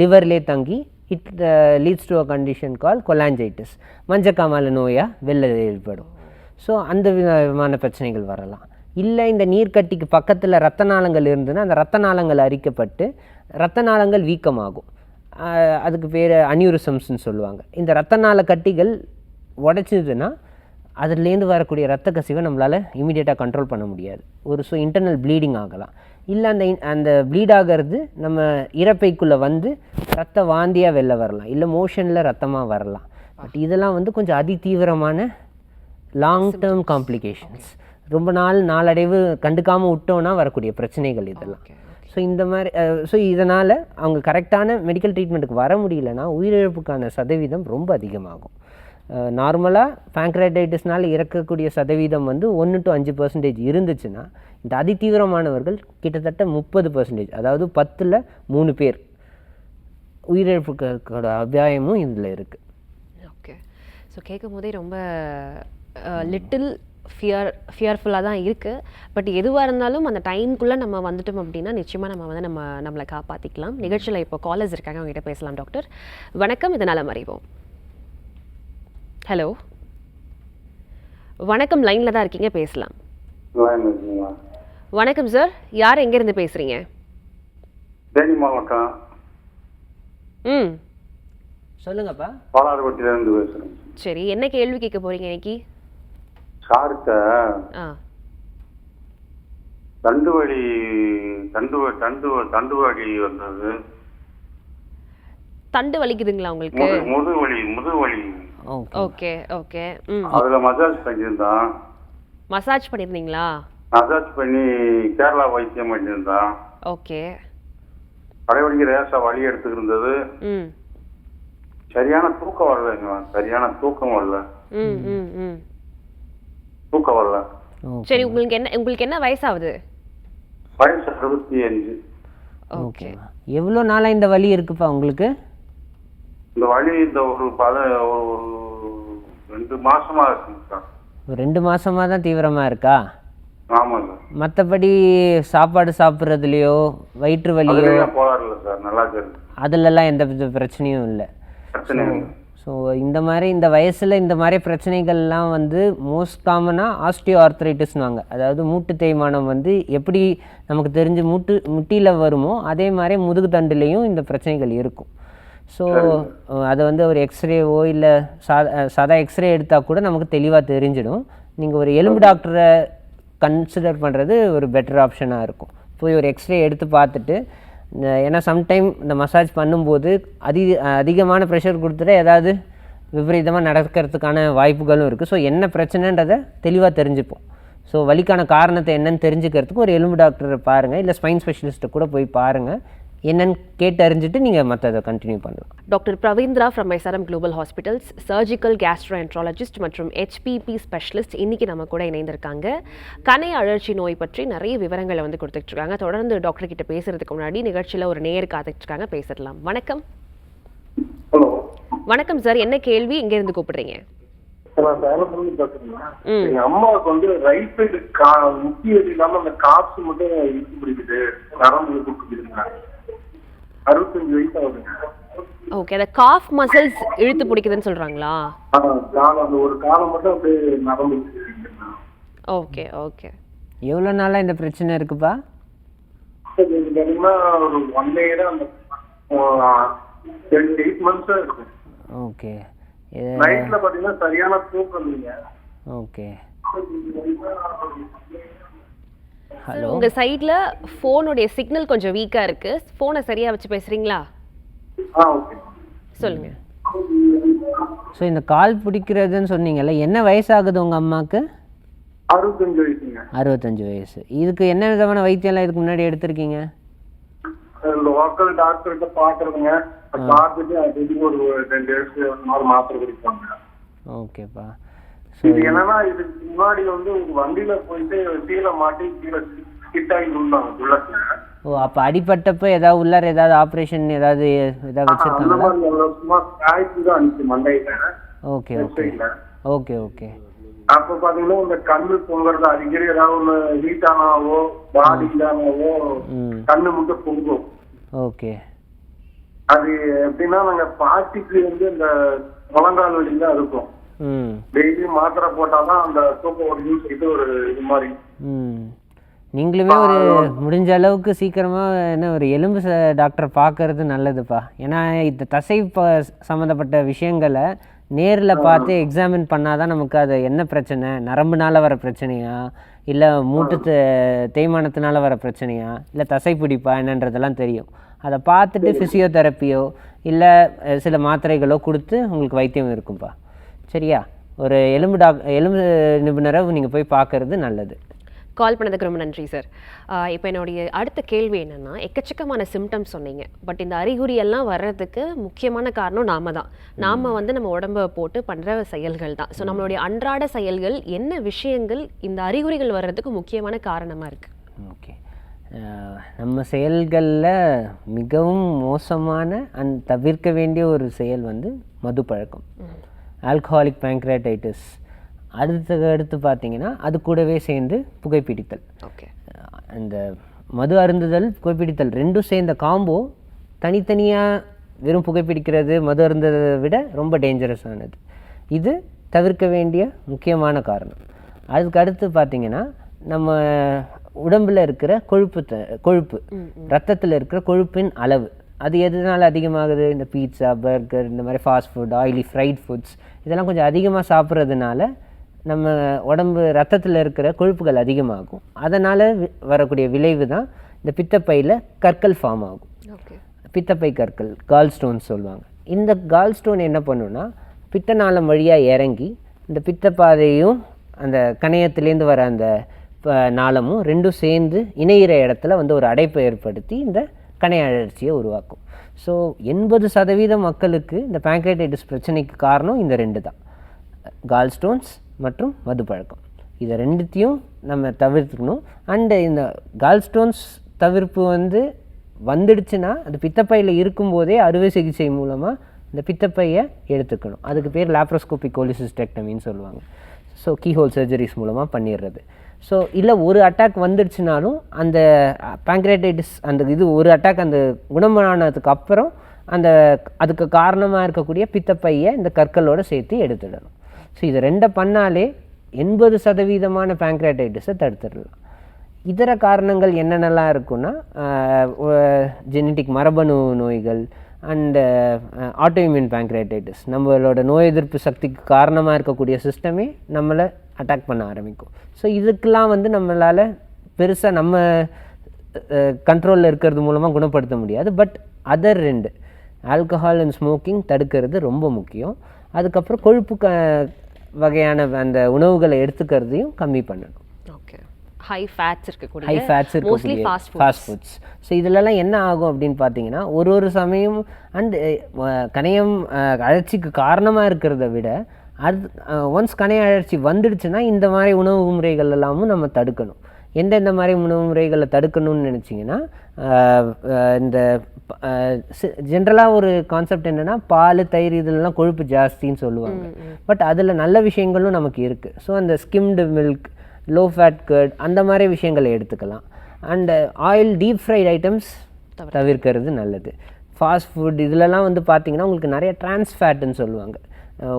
லிவர்லேயே தங்கி it leads to a condition call cholangitis, மஞ்சக்காமாலை நோயாக வெளில ஏற்படும். ஸோ அந்த விதமான பிரச்சனைகள் வரலாம். இல்லை இந்த நீர்க்கட்டிக்கு பக்கத்தில் இரத்த நாளங்கள் இருந்துன்னா அந்த இரத்த நாளங்கள் அரிக்கப்பட்டு இரத்த நாளங்கள் வீக்கமாகும். அதுக்கு பேர் அன்யூரிசம்ஸ்ன்னு சொல்லுவாங்க. இந்த இரத்த நாள கட்டிகள் உடைச்சிதுன்னா அதுலேருந்து வரக்கூடிய இரத்த கசிவை நம்மளால் இமீடியட்டாக கண்ட்ரோல் பண்ண முடியாது. ஒரு இன்டர்னல் ப்ளீடிங் ஆகலாம். இல்லை அந்த ப்ளீட் ஆகிறது நம்ம இறப்பைக்குள்ளே வந்து ரத்த வாந்தியாக வெளில வரலாம், இல்லை மோஷனில் ரத்தமாக வரலாம். பட் இதெல்லாம் வந்து கொஞ்சம் அதிதீவிரமான லாங் டேர்ம் காம்ப்ளிகேஷன்ஸ், ரொம்ப நாளடைவு கண்டுக்காமல் விட்டோன்னா வரக்கூடிய பிரச்சனைகள் இதெல்லாம். ஸோ இந்த மாதிரி இதனால் அவங்க கரெக்டான மெடிக்கல் ட்ரீட்மெண்ட்டுக்கு வர முடியலன்னா உயிரிழப்புக்கான சதவீதம் ரொம்ப அதிகமாகும். நார்மலாக பேங்க்ரியாட்டிஸ்னால் இறக்கக்கூடிய சதவீதம் வந்து 1 to 5% இருந்துச்சுன்னா இந்த அதிதீவிரமானவர்கள் கிட்டத்தட்ட 30%, அதாவது 10ல் 3 பேர் உயிரிழப்புகளோட அபாயமும் இதில் இருக்குது. ஓகே, ஸோ கேட்கும் போதே ரொம்ப லிட்டில் ஃபியர்ஃபுல்லாக தான் இருக்குது. பட் எதுவாக இருந்தாலும் அந்த டைமுக்குள்ளே நம்ம வந்துட்டோம் அப்படின்னா நிச்சயமாக நம்ம வந்து நம்மளை காப்பாற்றிக்கலாம். நிகழ்ச்சியில் இப்போ காலர்ஸ் இருக்காங்க, அவங்ககிட்ட பேசலாம். டாக்டர் வணக்கம், இது நலம் அறிவோம். ஹலோ வணக்கம், லைனில் தான் இருக்கீங்க, பேசலாம். வணக்கம் சார், யார் எங்கேருந்து பேசுகிறீங்க? தேனி மாவட்டம். சொல்லுங்கப்பா. பாலாறுபட்டியிலேருந்து பேசுகிறேன். சரி, என்ன கேள்வி கேட்க போறீங்க இன்னைக்கு? சார்கிட்ட தண்டு வலி வந்தது. தண்டு வலிக்குதுங்களா உங்களுக்கு? முதுவலி. Okay okay. அதுல மசாஜ் பண்ணியிருந்தான். மசாஜ் பண்ணிருந்தீங்களா? மசாஜ் பண்ணி கேரளா வைத்தியம் பண்ணியிருந்தான். ஓகே. கடைவழிக்கு ரேசா வலி எடுத்துக்கிட்டு இருந்தது. சரியான தூக்கம் வரல. தூக்கம் வரல. சரி, உங்களுக்கு என்ன வயசாகுது? வயசு 65. ஓகே. எவ்வளோ நாளா இந்த வலி இருக்குப்பா உங்களுக்கு? இந்த வலி இந்த ஒரு 2 மாசமா இருக்குங்க. 2 மாசமா தான் தீவிரமா இருக்கா? ஆமாங்க. மற்றபடி சாப்பாடு சாப்பிட்றதுலையோ வயிற்று வலியோ போறாருல்ல சார், நல்லா இருக்கு. அதுலலாம் எந்த பிரச்சனையும் இல்லை. ஸோ இந்த வயசில் இந்த மாதிரி பிரச்சனைகள்லாம் வந்து மோஸ்ட் காமனாக ஆஸ்டியோ ஆர்த்ரைட்டிஸ்னுவாங்க. அதாவது மூட்டு தேய்மானம் வந்து எப்படி நமக்கு தெரிஞ்சு முட்டியில் வருமோ அதே மாதிரி முதுகு தண்டுலேயும் இந்த பிரச்சனைகள் இருக்கும். ஸோ அதை வந்து ஒரு எக்ஸ்ரேவோ இல்லை சாதா எக்ஸ்ரே எடுத்தால் கூட நமக்கு தெளிவாக தெரிஞ்சிடும். நீங்கள் ஒரு எலும்பு டாக்டரை கன்சிடர் பண்ணுறது ஒரு பெட்டர் ஆப்ஷனாக இருக்கும். போய் ஒரு எக்ஸ்ரே எடுத்து பார்த்துட்டு, ஏன்னா சம்டைம் இந்த மசாஜ் பண்ணும்போது அதிகமான ப்ரெஷர் கொடுத்துட்டு ஏதாவது விபரீதமாக நடக்கிறதுக்கான வாய்ப்புகளும் இருக்குது. ஸோ என்ன பிரச்சனைன்றதை தெளிவாக தெரிஞ்சுப்போம். ஸோ வலிக்கான காரணத்தை என்னென்னு தெரிஞ்சுக்கிறதுக்கு ஒரு எலும்பு டாக்டரை பாருங்கள், இல்லை ஸ்பைன் ஸ்பெஷலிஸ்ட்டை கூட போய் பாருங்கள். என்னன்னு கேட்டு அறிஞ்சிட்டு நீங்கள் மற்றதை கண்டினியூ பண்ணலாம். Doctor Praveendra from SRM global hospitals, surgical gastroenterologist மற்றும் HPP ஸ்பெஷலிஸ்ட் இன்னைக்கு நம்ம கூட இணைந்திருக்காங்க. கணை அழற்சி நோய் பற்றி நிறைய விவரங்களை வந்து கொடுத்துட்டு இருக்காங்க. தொடர்ந்து டாக்டர் கிட்ட பேசுறதுக்கு முன்னாடி நிகழ்ச்சியில் ஒரு நேயர் காத்துட்டு இருக்காங்க, பேசிடலாம். வணக்கம். ஹலோ. வணக்கம் சார், என்ன கேள்வி, எங்க இருந்து கூப்பிடுறீங்க? எங்க அம்மாவுக்கு வந்து ரைட் சைடு முக்கிய வலி இல்லாம அந்த காசு மட்டும் இழுத்து பிடிக்குது, நரம்பு கொடுக்குதுங்க. 65 வயசு ஆகுதுங்க. ஓகே, அந்த காஃப் மசில்ஸ் இழுத்து பிடிக்குதுன்னு சொல்றாங்களா? அந்த ஒரு காலம் மட்டும் அப்படியே நரம்பு. Okay okay. எவ்வளோ நாளாக இந்த பிரச்சனை இருக்குப்பா? ஒரு 1 year அந்த 8 months இருக்கும். ஓகே. நைட்ல பாத்தீங்கன்னா சரியான தூக்கம் இல்லைங்க. ஓகே. ஹலோ, உங்க சைடுல போனுடைய சிக்னல் கொஞ்சம் வீக்கா இருக்கு. போனை சரியா வச்சு பேசுறீங்களா? ஓகே, சொல்லுங்க. ஸோ இந்த கால் பிடிக்கிறதுன்னு சொன்னீங்கல்ல, என்ன வயசாகுது உங்கள் அம்மாவுக்கு? 65 வயசுங்க. 65 வயசு. இதுக்கு என்ன விதமான வைத்தியம்லாம் இதுக்கு முன்னாடி எடுத்திருக்கீங்க? லோக்கல் டாக்டர்கிட்ட பாக்குறதுங்க, பார்த்துட்டு அதுக்கு ஒரு 2 days மாத்திரை குடிப்பாங்க. ஓகேப்பா. இது என்னன்னா, இதுக்கு முன்னாடி வந்து ஒரு வண்டியில போயிட்டு கீழே மாட்டி கீழே ஸ்கிட் ஆகி விழுந்தாங்க புல்லட்ல. ஓ, அப்போ அடிபட்டப்ப ஏதாவது உள்ளார ஏதாவது ஆப்ரேஷன் ஏதாவது வச்சிருக்காங்களா? சும்மா காய்ச்சி தான் அனுப்பிச்சு மண்டையில. Okay okay okay okay. அப்ப பாத்தீங்கன்னா இந்த கண்ணு பொங்குறது அடிக்கடி, ஏதாவது ஒண்ணு ஹீட் ஆனாவோ பாடி இதானாவோ கண்ணு மட்டும் பொங்கும். ஓகே. அது எப்படின்னா, நாங்க பாட்டிக்கு வந்து இந்த முழங்கால் வலி தான் இருக்கும். டெய்லி மாத்திரை போட்டாதான் அந்த தூக்கம் ஓடியும் சொல்லிட்டு ஒரு இது மாதிரி. நீங்களுமே ஒரு முடிஞ்ச அளவுக்கு சீக்கிரமாக என்ன ஒரு எலும்பு டாக்டரை பார்க்கறது நல்லதுப்பா. ஏன்னா இந்த தசை சம்மந்தப்பட்ட விஷயங்களை நேரில் பார்த்து எக்ஸாமின் பண்ணாதான் நமக்கு அது என்ன பிரச்சனை, நரம்புனால வர பிரச்சனையா, இல்லை மூட்டு தேய்மானத்தினால வர பிரச்சனையா, இல்லை தசை பிடிப்பா என்னன்றதெல்லாம் தெரியும். அதை பார்த்துட்டு ஃபிசியோதெரப்பியோ இல்லை சில மாத்திரைகளோ கொடுத்து உங்களுக்கு வைத்தியம் இருக்கும்பா. சரியா? ஒரு எலும்பு நிபுணரை நீங்கள் போய் பார்க்கறது நல்லது. கால் பண்ணதுக்கு ரொம்ப நன்றி சார். இப்போ என்னுடைய அடுத்த கேள்வி என்னென்னா, எக்கச்சக்கமான சிம்டம்ஸ் சொன்னீங்க, பட் இந்த அறிகுறியெல்லாம் வர்றதுக்கு முக்கியமான காரணம் நாம் வந்து நம்ம உடம்பை போட்டு பண்ணுற செயல்கள் தான். ஸோ நம்மளுடைய அன்றாட செயல்கள் என்ன விஷயங்கள் இந்த அறிகுறிகள் வர்றதுக்கு முக்கியமான காரணமாக இருக்குது? ஓகே. நம்ம செயல்களில் மிகவும் மோசமான தவிர்க்க வேண்டிய ஒரு செயல் வந்து மது பழக்கம், ஆல்கஹாலிக் பேங்க்ரேட்டைட்டிஸ். அடுத்து பார்த்தீங்கன்னா அது கூடவே சேர்ந்து புகைப்பிடித்தல். ஓகே. அந்த மது அருந்துதல் புகைப்பிடித்தல் ரெண்டும் சேர்ந்த காம்போ தனித்தனியாக வெறும் புகைப்பிடிக்கிறது மது அருந்ததை விட ரொம்ப டேஞ்சரஸானது. இது தவிர்க்க வேண்டிய முக்கியமான காரணம். அதுக்கு அடுத்து பார்த்தீங்கன்னா நம்ம உடம்பில் இருக்கிற கொழுப்பு ரத்தத்தில் இருக்கிற கொழுப்பின் அளவு அது எதனால் அதிகமாகுது? இந்த பீட்சா, பர்கர், இந்த மாதிரி fast food, oily fried foods இதெல்லாம் கொஞ்சம் அதிகமாக சாப்பிட்றதுனால நம்ம உடம்பு ரத்தத்தில் இருக்கிற கொழுப்புகள் அதிகமாகும். அதனால் வரக்கூடிய விளைவு தான் இந்த பித்தப்பையில் கற்கள் ஃபார்ம் ஆகும். பித்தப்பை கற்கள், கால் ஸ்டோன் சொல்லுவாங்க. இந்த கால் ஸ்டோன் என்ன பண்ணுன்னா பித்தநாளம் வழியாக இறங்கி இந்த பித்தப்பாதையும் அந்த கணையத்துலேருந்து வர அந்த நாளமும் ரெண்டும் சேர்ந்து இணையிற இடத்துல வந்து ஒரு அடைப்பை ஏற்படுத்தி இந்த கணைய அழற்சியை உருவாக்கும். ஸோ 80% மக்களுக்கு இந்த பேங்க்ரியாடைட்டிஸ் பிரச்சனைக்கு காரணம் இந்த 2 தான், கால் ஸ்டோன்ஸ் மற்றும் மது பழக்கம். இதை 2த்தையும் நம்ம தவிர்த்துக்கணும். அண்டு இந்த கால் ஸ்டோன்ஸ் தவிர்ப்பு வந்துடுச்சுன்னா அது பித்தப்பையில் இருக்கும்போதே அறுவை சிகிச்சை மூலமாக இந்த பித்தப்பையை எடுத்துக்கணும். அதுக்கு பேர் லாப்ரோஸ்கோபிக் கோலிசிஸ்டெக்டமின்னு சொல்லுவாங்க. ஸோ கீஹோல் சர்ஜரிஸ் மூலமாக பண்ணிடுறது. ஸோ இல்லை ஒரு அட்டாக் வந்துடுச்சுனாலும் அந்த பேங்க்ரியாடைட்டிஸ் அந்த ஒரு அட்டாக் அந்த குணமானதுக்கு அப்புறம் அதுக்கு காரணமாக இருக்கக்கூடிய பித்தப்பையை இந்த கற்களோடு சேர்த்து எடுத்துடணும். ஸோ இது 2 பண்ணாலே 80% பேங்க்ரியாடைட்டிஸை தடுத்துடலாம். இதர காரணங்கள் என்னென்னலாம் இருக்குன்னா ஜெனட்டிக் மரபணு நோய்கள் அண்டு ஆட்டோஇம்யூன் பேங்க்ரியாடைட்டிஸ். நம்மளோட நோய் எதிர்ப்பு சக்திக்கு காரணமாக இருக்கக்கூடிய சிஸ்டமே நம்மளை அட்டாக் பண்ண ஆரம்பிக்கும். ஸோ இதுக்கெலாம் நம்மளால் பெருசாக நம்ம கண்ட்ரோலில் இருக்கிறது மூலமாக குணப்படுத்த முடியாது. But other 2 alcohol and smoking தடுக்கிறது ரொம்ப முக்கியம். அதுக்கப்புறம் கொழுப்பு வகையான அந்த உணவுகளை எடுத்துக்கிறதையும் கம்மி பண்ணணும். ஓகே, ஹை ஃபேட்ஸ் இருக்கக்கூடிய மோஸ்ட்லி ஃபாஸ்ட் ஃபுட்ஸ். ஸோ இதிலலாம் என்ன ஆகும் அப்படின்னு பார்த்தீங்கன்னா ஒரு சமயம் அண்டு கணையம் அழற்சிக்கு காரணமாக இருக்கிறத விட ஒன்ஸ் கணைய அழற்சி வந்துடுச்சுன்னா இந்த மாதிரி உணவு முறைகள் எல்லாமும் நம்ம தடுக்கணும். எந்தெந்த மாதிரி உணவு முறைகளை தடுக்கணும்னு நினச்சிங்கன்னா இந்த ஜென்ரலாக ஒரு கான்செப்ட் என்னென்னா பால், தயிர் இதெல்லாம் கொழுப்பு ஜாஸ்தின்னு சொல்லுவாங்க. பட் அதில் நல்ல விஷயங்களும் நமக்கு இருக்குது. ஸோ அந்த skimmed milk, low fat curd அந்த மாதிரி விஷயங்களை எடுத்துக்கலாம். And oil, deep fried items தவிர்க்கிறது நல்லது. ஃபாஸ்ட் ஃபுட் இதிலலாம் பார்த்திங்கன்னா உங்களுக்கு நிறைய ட்ரான்ஸ் ஃபேட்டுன்னு சொல்லுவாங்க.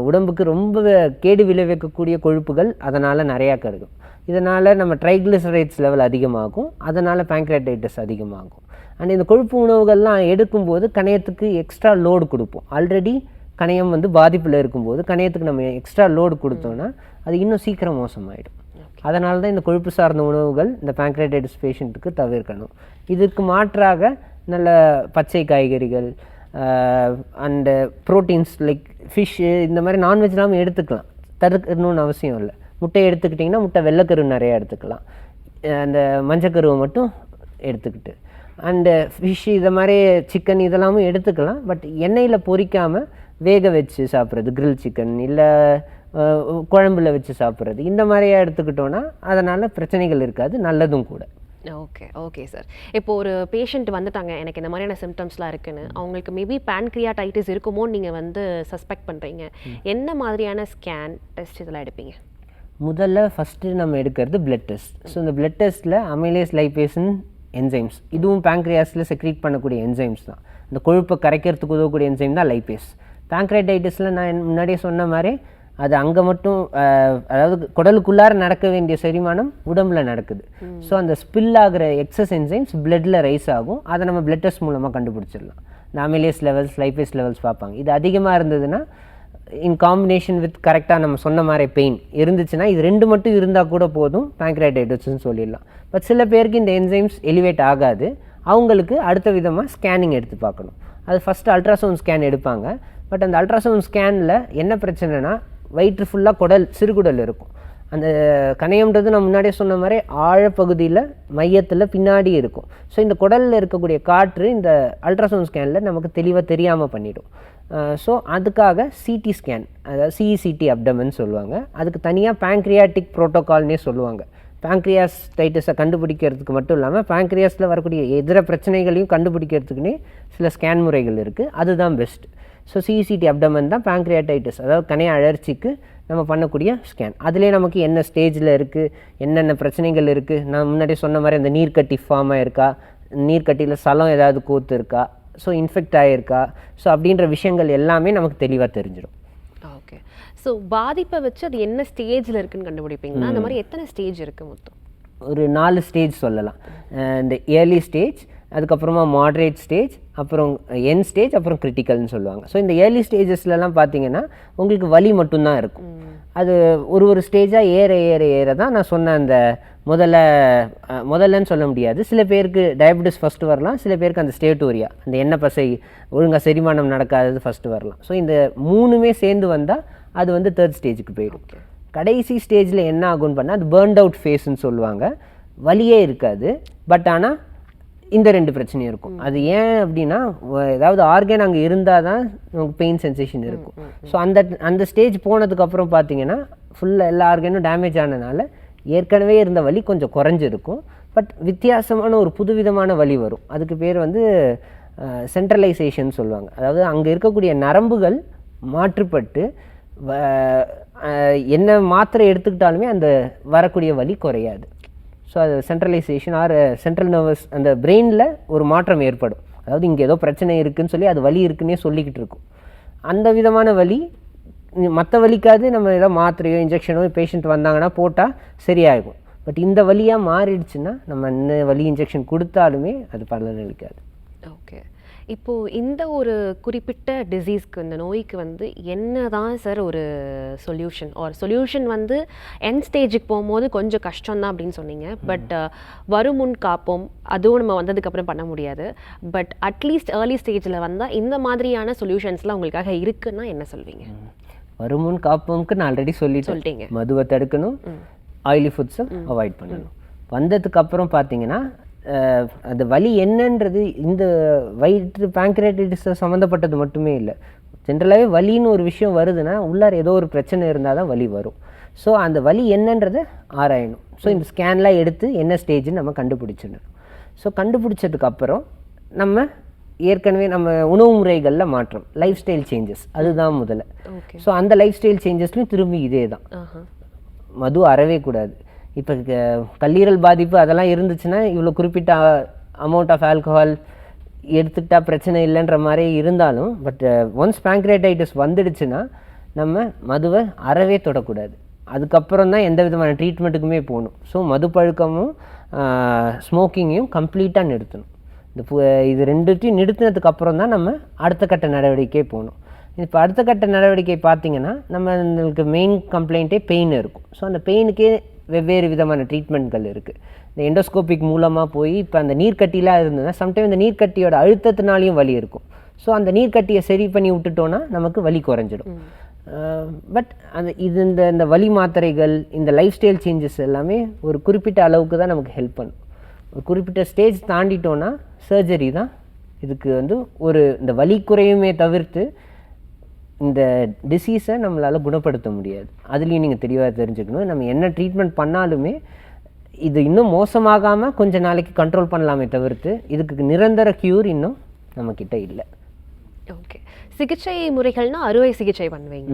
உடம்புக்கு ரொம்ப கேடு விளைவிக்கக்கூடிய கொழுப்புகள் அதனால் நிறையா கருகும். இதனால் நம்ம ட்ரைக்ளிசரைட்ஸ் லெவல் அதிகமாகும். அதனால் பேங்க்ரியாடைட்டிஸ் அதிகமாகும். அண்ட் இந்த கொழுப்பு உணவுகள்லாம் எடுக்கும்போது கணையத்துக்கு எக்ஸ்ட்ரா லோடு கொடுப்போம். ஆல்ரெடி கணையம் பாதிப்பில் இருக்கும்போது கணையத்துக்கு நம்ம எக்ஸ்ட்ரா லோடு கொடுத்தோன்னா அது இன்னும் சீக்கிரம் மோசமாயிடும். அதனால தான் இந்த கொழுப்பு சார்ந்த உணவுகள் இந்த பேங்க்ரியாடைட்டிஸ் பேஷண்ட்டுக்கு தவிர்க்கணும். இதுக்கு மாற்றாக நல்ல பச்சை காய்கறிகள் அண்டு ப்ரோட்டீன்ஸ் லைக் ஃபிஷ்ஷு இந்த மாதிரி நான்வெஜ் இல்லாமல் எடுத்துக்கலாம். தடுக்கணும்னு அவசியம் இல்லை. முட்டை எடுத்துக்கிட்டிங்கன்னா முட்டை வெள்ளைக்கரு நிறையா எடுத்துக்கலாம். அந்த மஞ்சக்கருவை மட்டும் எடுத்துக்கிட்டு அண்டு ஃபிஷ்ஷு இதை மாதிரி சிக்கன் இதெல்லாமும் எடுத்துக்கலாம். பட் எண்ணெயில் பொரிக்காமல் வேக வச்சு சாப்பிட்றது, கிரில் சிக்கன் இல்லை குழம்புல வச்சு சாப்பிட்றது இந்த மாதிரியா எடுத்துக்கிட்டோன்னா அதனால் பிரச்சனைகள் இருக்காது, நல்லதும் கூட. Okay sir. இப்போ ஒரு பேஷண்ட் வந்துட்டாங்க, எனக்கு இந்த மாதிரியான சிம்டம்ஸ்லாம் இருக்குன்னு, அவங்களுக்கு மேபி பேன்க்ரியாடைட்டிஸ் இருக்குமோன்னு நீங்கள் சஸ்பெக்ட் பண்ணுறீங்க. என்ன மாதிரியான ஸ்கேன் டெஸ்ட் இதெல்லாம் எடுப்பீங்க? முதல்ல ஃபஸ்ட்டு நம்ம எடுக்கிறது பிளட் டெஸ்ட். ஸோ இந்த பிளட் டெஸ்ட்டில் அமைலேஸ், லைபேஸ்ன்னு என்சைம்ஸ், இதுவும் பேங்க்ரியாஸில் செக்ரீட் பண்ணக்கூடிய என்சைம்ஸ் தான். இந்த கொழுப்பை கரைக்கிறதுக்கு உதவக்கூடிய என்சைம் தான் லைபேஸ். பேங்க்ரியாடைட்டிஸில் நான் முன்னாடியே சொன்ன மாதிரி அது அங்கே மட்டும் அதாவது குடலுக்குள்ளார நடக்க வேண்டிய செரிமானம் உடம்பில் நடக்குது. ஸோ அந்த ஸ்பில் ஆகிற எக்ஸஸ் என்சைம்ஸ் பிளட்டில் ரைஸ் ஆகும். அதை நம்ம பிளட் டெஸ்ட் மூலமாக கண்டுபிடிச்சிடலாம். இந்த அமைலேஸ் லெவல்ஸ், லைபேஸ் லெவல்ஸ் பார்ப்பாங்க. இது அதிகமாக இருந்ததுன்னா இன் காம்பினேஷன் வித் கரெக்டாக நம்ம சொன்ன மாதிரி பெயின் இருந்துச்சுன்னா இது 2 மட்டும் இருந்தால் கூட போதும் பேங்க்ரியாடைட்டிஸ்ன்னு சொல்லிடலாம். பட் சில பேருக்கு இந்த என்சைம்ஸ் எலிவேட் ஆகாது. அவங்களுக்கு அடுத்த விதமாக ஸ்கேனிங் எடுத்து பார்க்கணும். அது ஃபஸ்ட்டு அல்ட்ராசவுண்ட் ஸ்கேன் எடுப்பாங்க. பட் அந்த அல்ட்ராசவுண்ட் ஸ்கேனில் என்ன பிரச்சனைனா வயிற்று ஃபுல்லாக சிறுகுடல் இருக்கும். அந்த கணையம்ன்றது நான் முன்னாடியே சொன்ன மாதிரி ஆழப்பகுதியில் மையத்தில் பின்னாடி இருக்கும். ஸோ இந்த குடலில் இருக்கக்கூடிய காற்று இந்த அல்ட்ராசவுண்ட் ஸ்கேனில் நமக்கு தெளிவாக தெரியாமல் பண்ணிடும். ஸோ அதுக்காக சிடி ஸ்கேன், அதாவது சிஇசிடி அப்டமன் சொல்லுவாங்க. அதுக்கு தனியாக பேங்க்ரியாட்டிக் ப்ரோட்டோகால்னே சொல்லுவாங்க. பேங்க்ரியாஸ்டைட்டிஸை கண்டுபிடிக்கிறதுக்கு மட்டும் இல்லாமல் பேங்க்ரியாஸில் வரக்கூடிய எதிர பிரச்சனைகளையும் கண்டுபிடிக்கிறதுக்குன்னே சில ஸ்கேன் முறைகள் இருக்குது. அதுதான் பெஸ்ட். ஸோ சிஇசிடி அப்டமன் தான் பேங்க்ரியாடைட்டிஸ், அதாவது கணைய அழற்சிக்கு நம்ம பண்ணக்கூடிய ஸ்கேன். அதிலே நமக்கு என்ன ஸ்டேஜில் இருக்குது, என்னென்ன பிரச்சனைகள் இருக்குது, நான் முன்னாடி சொன்ன மாதிரி அந்த நீர்க்கட்டி ஃபார்ம் ஆகிருக்கா, நீர்க்கட்டியில் சலம் ஏதாவது கோத்து இருக்கா, ஸோ இன்ஃபெக்ட் ஆகிருக்கா, ஸோ அப்படின்ற விஷயங்கள் எல்லாமே நமக்கு தெளிவாக தெரிஞ்சிடும். ஓகே. ஸோ பாதிப்பை வச்சு அது என்ன ஸ்டேஜில் இருக்குன்னு கண்டுபிடிப்பீங்கன்னா அந்த மாதிரி எத்தனை ஸ்டேஜ் இருக்குது மொத்தம்? ஒரு 4 ஸ்டேஜ் சொல்லலாம். இந்த ஏர்லி ஸ்டேஜ், அதுக்கப்புறமா மாட்ரேட் ஸ்டேஜ், அப்புறம் என் ஸ்டேஜ், அப்புறம் கிரிட்டிக்கல்னு சொல்லுவாங்க. ஸோ இந்த ஏர்லி ஸ்டேஜஸ்லலாம் பார்த்தீங்கன்னா உங்களுக்கு வலி மட்டும்தான் இருக்கும். அது ஒரு ஸ்டேஜாக ஏற ஏற ஏற தான் நான் சொன்ன அந்த முதல்லன்னு சொல்ல முடியாது. சில பேருக்கு டயபெட்டிஸ் ஃபஸ்ட்டு வரலாம், சில பேருக்கு அந்த ஸ்டேட்டோரியா, அந்த எண்ணெய் பசை ஒழுங்காக செரிமானம் நடக்காதது ஃபஸ்ட்டு வரலாம். ஸோ இந்த 3மே சேர்ந்து வந்தால் அது வந்து 3rd ஸ்டேஜுக்கு போயிடும். கடைசி ஸ்டேஜில் என்ன ஆகும்னு பண்ணால் அது பேர்ன்ட் அவுட் ஃபேஸ்ன்னு சொல்லுவாங்க. வலியே இருக்காது, பட் ஆனால் இந்த 2 பிரச்சனையும் இருக்கும். அது ஏன் அப்படின்னா ஏதாவது ஆர்கன் அங்கே இருந்தால் தான் நமக்கு பெயின் சென்சேஷன் இருக்கும். ஸோ அந்த ஸ்டேஜ் போனதுக்கப்புறம் பார்த்தீங்கன்னா ஃபுல்லாக எல்லா ஆர்கனும் டேமேஜ் ஆனதுனால ஏற்கனவே இருந்த வலி கொஞ்சம் குறைஞ்சிருக்கும், பட் வித்தியாசமான ஒரு புதுவிதமான வலி வரும். அதுக்கு பேர் வந்து சென்ட்ரலைசேஷன் சொல்லுவாங்க. அதாவது அங்கே இருக்கக்கூடிய நரம்புகள் மாற்றுப்பட்டு என்ன மாத்திரை எடுத்துக்கிட்டாலுமே அந்த வரக்கூடிய வலி குறையாது. ஸோ அது சென்ட்ரலைசேஷன் ஆர் சென்ட்ரல் நர்வஸ், அந்த பிரெயினில் ஒரு மாற்றம் ஏற்படும். அதாவது இங்கே ஏதோ பிரச்சனை இருக்குதுன்னு சொல்லி அது வலி இருக்குன்னே சொல்லிக்கிட்டு இருக்கும். அந்த விதமான வலி மற்ற வலிக்காது நம்ம ஏதோ மாத்திரையோ இன்ஜெக்ஷனோ பேஷண்ட் வந்தாங்கன்னா போட்டால் சரியாகும். பட் இந்த வலியாக மாறிடுச்சுன்னா நம்ம என்ன வலி இன்ஜெக்ஷன் கொடுத்தாலுமே அது பலனளிக்காது. ஓகே, இப்போது இந்த ஒரு குறிப்பிட்ட டிசீஸ்க்கு, இந்த நோய்க்கு வந்து என்ன தான் சார் ஒரு சொல்யூஷன் வந்து என் ஸ்டேஜுக்கு போகும்போது கொஞ்சம் கஷ்டம்தான் அப்படின்னு சொன்னீங்க. பட் வருமுன் காப்போம், அதுவும் நம்ம வந்ததுக்கப்புறம் பண்ண முடியாது. பட் அட்லீஸ்ட் ஏர்லி ஸ்டேஜில் வந்தால் இந்த மாதிரியான சொல்யூஷன்ஸ்லாம் உங்களுக்காக இருக்குன்னா என்ன சொல்வீங்க? வருமுன் காப்போம்க்கு நான் ஆல்ரெடி சொல்லிட்டீங்க. மதுவை தடுக்கணும், ஆயிலி ஃபுட்ஸை அவாய்ட் பண்ணணும். வந்ததுக்கப்புறம் பார்த்தீங்கன்னா அது வலி என்னன்றது இந்த வயிற்று பேங்க்ரியாட்டிஸ் சம்மந்தப்பட்டது மட்டுமே இல்லை. ஜென்ரலாகவே வலின்னு ஒரு விஷயம் வருதுன்னா உள்ளார ஏதோ ஒரு பிரச்சனை இருந்தால் தான் வலி வரும். ஸோ அந்த வலி என்னன்றதை ஆராயணும். ஸோ இந்த ஸ்கேன்லாம் எடுத்து என்ன ஸ்டேஜ்னு நம்ம கண்டுபிடிச்சிடணும். ஸோ கண்டுபிடிச்சதுக்கப்புறம் நம்ம ஏற்கனவே நம்ம உணவு முறைகளில் மாற்றம், லைஃப் ஸ்டைல் சேஞ்சஸ், அதுதான் முதல்ல. ஸோ அந்த லைஃப் ஸ்டைல் சேஞ்சஸ்லையும் திரும்பி இதே தான், மது அறவே கூடாது. இப்போ கல்லீரல் பாதிப்பு அதெல்லாம் இருந்துச்சுன்னா இவ்வளோ குறிப்பிட்ட அமௌண்ட் ஆஃப் ஆல்கஹால் எடுத்துக்கிட்டால் பிரச்சனை இல்லைன்ற மாதிரி இருந்தாலும், பட் ஒன்ஸ் பேங்க்ரியாடைட்டிஸ் வந்துடுச்சுன்னா நம்ம மதுவை அறவே தொடக்கூடாது. அதுக்கப்புறம் தான் எந்த விதமான ட்ரீட்மெண்ட்டுக்குமே போகணும். ஸோ மது பழக்கமும் ஸ்மோக்கிங்கையும் கம்ப்ளீட்டாக நிறுத்தணும். இது ரெண்டுத்தையும் நிறுத்தினதுக்கப்புறம் தான் நம்ம அடுத்த கட்ட நடவடிக்கை போகணும். இப்போ அடுத்த கட்ட நடவடிக்கை பார்த்திங்கன்னா நம்மளுக்கு மெயின் கம்ப்ளைண்ட்டே பெயின் இருக்கும். ஸோ அந்த பெயினுக்கே வெவ்வேறு விதமான ட்ரீட்மெண்ட்கள் இருக்குது. இந்த எண்டோஸ்கோபிக் மூலமாக போய் இப்போ அந்த நீர்க்கட்டிலாம் இருந்ததுன்னா சம்டைம் இந்த நீர்க்கட்டியோட அழுத்தத்தினாலையும் வலி இருக்கும். ஸோ அந்த நீர்க்கட்டியை சரி பண்ணி விட்டுட்டோன்னா நமக்கு வலி குறைஞ்சிடும். பட் இந்த வலி மாத்திரைகள், இந்த லைஃப் ஸ்டைல் சேஞ்சஸ் எல்லாமே ஒரு குறிப்பிட்ட அளவுக்கு தான் நமக்கு ஹெல்ப் பண்ணும். ஒரு குறிப்பிட்ட ஸ்டேஜ் தாண்டிட்டோன்னா சர்ஜரி தான் இதுக்கு வந்து இந்த வலி குறையுமே தவிர்த்து இந்த டிசீஸை நம்மளால் குணப்படுத்த முடியாது. அதுலேயும் நீங்கள் தெளிவாக தெரிஞ்சுக்கணும். நம்ம என்ன ட்ரீட்மெண்ட் பண்ணாலுமே இது இன்னும் மோசமாகாமல் கொஞ்சம் நாளைக்கு கண்ட்ரோல் பண்ணலாமே தவிர்த்து இதுக்கு நிரந்தர க்யூர் இன்னும் நம்மக்கிட்ட இல்லை. ஓகே, சிகிச்சை முறைகள்னா அறுவை சிகிச்சை பண்ணுவீங்க.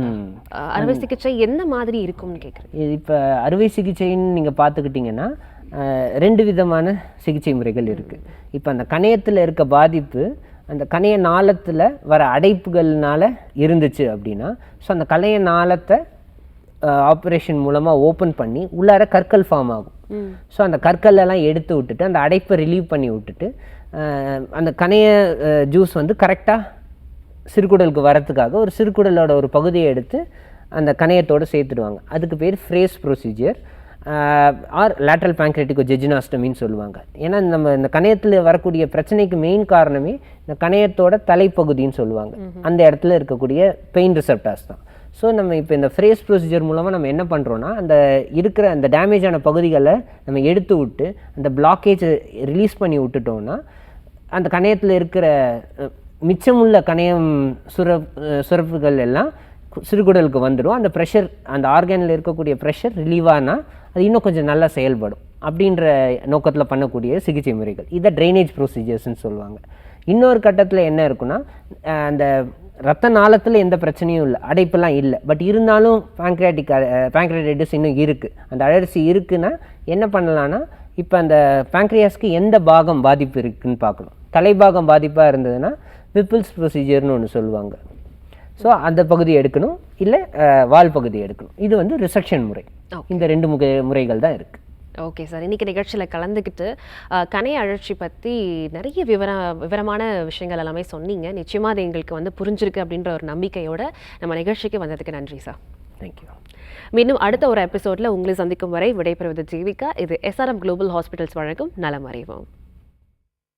அறுவை சிகிச்சை எந்த மாதிரி இருக்கும்னு கேட்குறேன். இப்போ அறுவை சிகிச்சைன்னு நீங்கள் பார்த்துக்கிட்டிங்கன்னா 2 விதமான சிகிச்சை முறைகள் இருக்குது. இப்போ அந்த கணையத்தில் இருக்க பாதிப்பு அந்த கணைய நாளத்தில் வர அடைப்புகள்னால இருந்துச்சு அப்படின்னா, ஸோ அந்த கணைய நாளத்தை ஆப்ரேஷன் மூலமாக ஓப்பன் பண்ணி உள்ளார கற்கள் ஃபார்ம் ஆகும். ஸோ அந்த கற்களெல்லாம் எடுத்து விட்டுட்டு அந்த அடைப்பை ரிலீவ் பண்ணி விட்டுட்டு அந்த கணைய ஜூஸ் வந்து கரெக்டாக சிறுகுடலுக்கு வரத்துக்காக ஒரு சிறுகுடலோட ஒரு பகுதியை எடுத்து அந்த கணையத்தோடு சேர்த்துடுவாங்க. அதுக்கு பேர் ஃப்ரேஸ் ப்ரொசீஜர் ஆர் லேட்ரல் பேங்க்ரியாட்டிகோஜெஜினாஸ்டமின்னு சொல்லுவாங்க. ஏன்னா நம்ம இந்த கணையத்தில் வரக்கூடிய பிரச்சனைக்கு மெயின் காரணமே இந்த கணையத்தோட தலைப்பகுதின்னு சொல்லுவாங்க. அந்த இடத்துல இருக்கக்கூடிய பெயின் ரிசெப்டார்ஸ் தான். ஸோ நம்ம இப்போ இந்த ஃப்ரேஸ் ப்ரொசீஜர் மூலமாக நம்ம என்ன பண்ணுறோன்னா அந்த இருக்கிற அந்த டேமேஜான பகுதிகளை நம்ம எடுத்து விட்டு அந்த பிளாக்கேஜை ரிலீஸ் பண்ணி விட்டுட்டோன்னா அந்த கணையத்தில் இருக்கிற மிச்சமுள்ள கணையம் சுரப்புகள் எல்லாம் சிறுகுடலுக்கு வந்துடும். அந்த ப்ரெஷர், அந்த ஆர்கனில் இருக்கக்கூடிய ப்ரெஷர் ரிலீவ் ஆனால் அது இன்னும் கொஞ்சம் நல்லா செயல்படும். அப்படின்ற நோக்கத்தில் பண்ணக்கூடிய சிகிச்சை முறைகள் இதை ட்ரைனேஜ் ப்ரொசீஜர்ஸ்ன்னு சொல்லுவாங்க. இன்னொரு கட்டத்தில் என்ன இருக்குன்னா, அந்த ரத்த நாளத்தில் எந்த பிரச்சனையும் இல்லை, அடைப்பெல்லாம் இல்லை, பட் இருந்தாலும் பேங்க்ரியாடைட்டிஸ் இன்னும் இருக்குது, அந்த அழற்சி இருக்குன்னா என்ன பண்ணலான்னா, இப்போ அந்த பேங்க்ரியாஸ்க்கு எந்த பாகம் பாதிப்பு இருக்குதுன்னு பார்க்கணும். தலைபாகம் பாதிப்பாக இருந்ததுன்னா விப்பிள்ஸ் ப்ரொசீஜர்னு ஒன்று சொல்லுவாங்க. ஸோ அந்த பகுதியை எடுக்கணும், இல்லை வால் பகுதியை எடுக்கணும். இது வந்து ரிசெக்ஷன் முறை. இந்த 2 முறைகள் தான் இருக்குது. ஓகே சார், இன்றைக்கி நிகழ்ச்சியில் கலந்துக்கிட்டு கணை அழற்சி பற்றி நிறைய விவரமான விஷயங்கள் எல்லாமே சொன்னீங்க. நிச்சயமாக அது எங்களுக்கு வந்து புரிஞ்சிருக்கு அப்படின்ற ஒரு நம்பிக்கையோடு நம்ம நிகழ்ச்சிக்கு வந்ததுக்கு நன்றி சார். தேங்க்யூ. மீண்டும் அடுத்த ஒரு எபிசோடில் உங்களை சந்திக்கும் வரை விடைபெறுவது ஜீவிகா. இது SRM குளோபல் ஹாஸ்பிட்டல்ஸ் வழங்கும் நலம் அறிவோம்.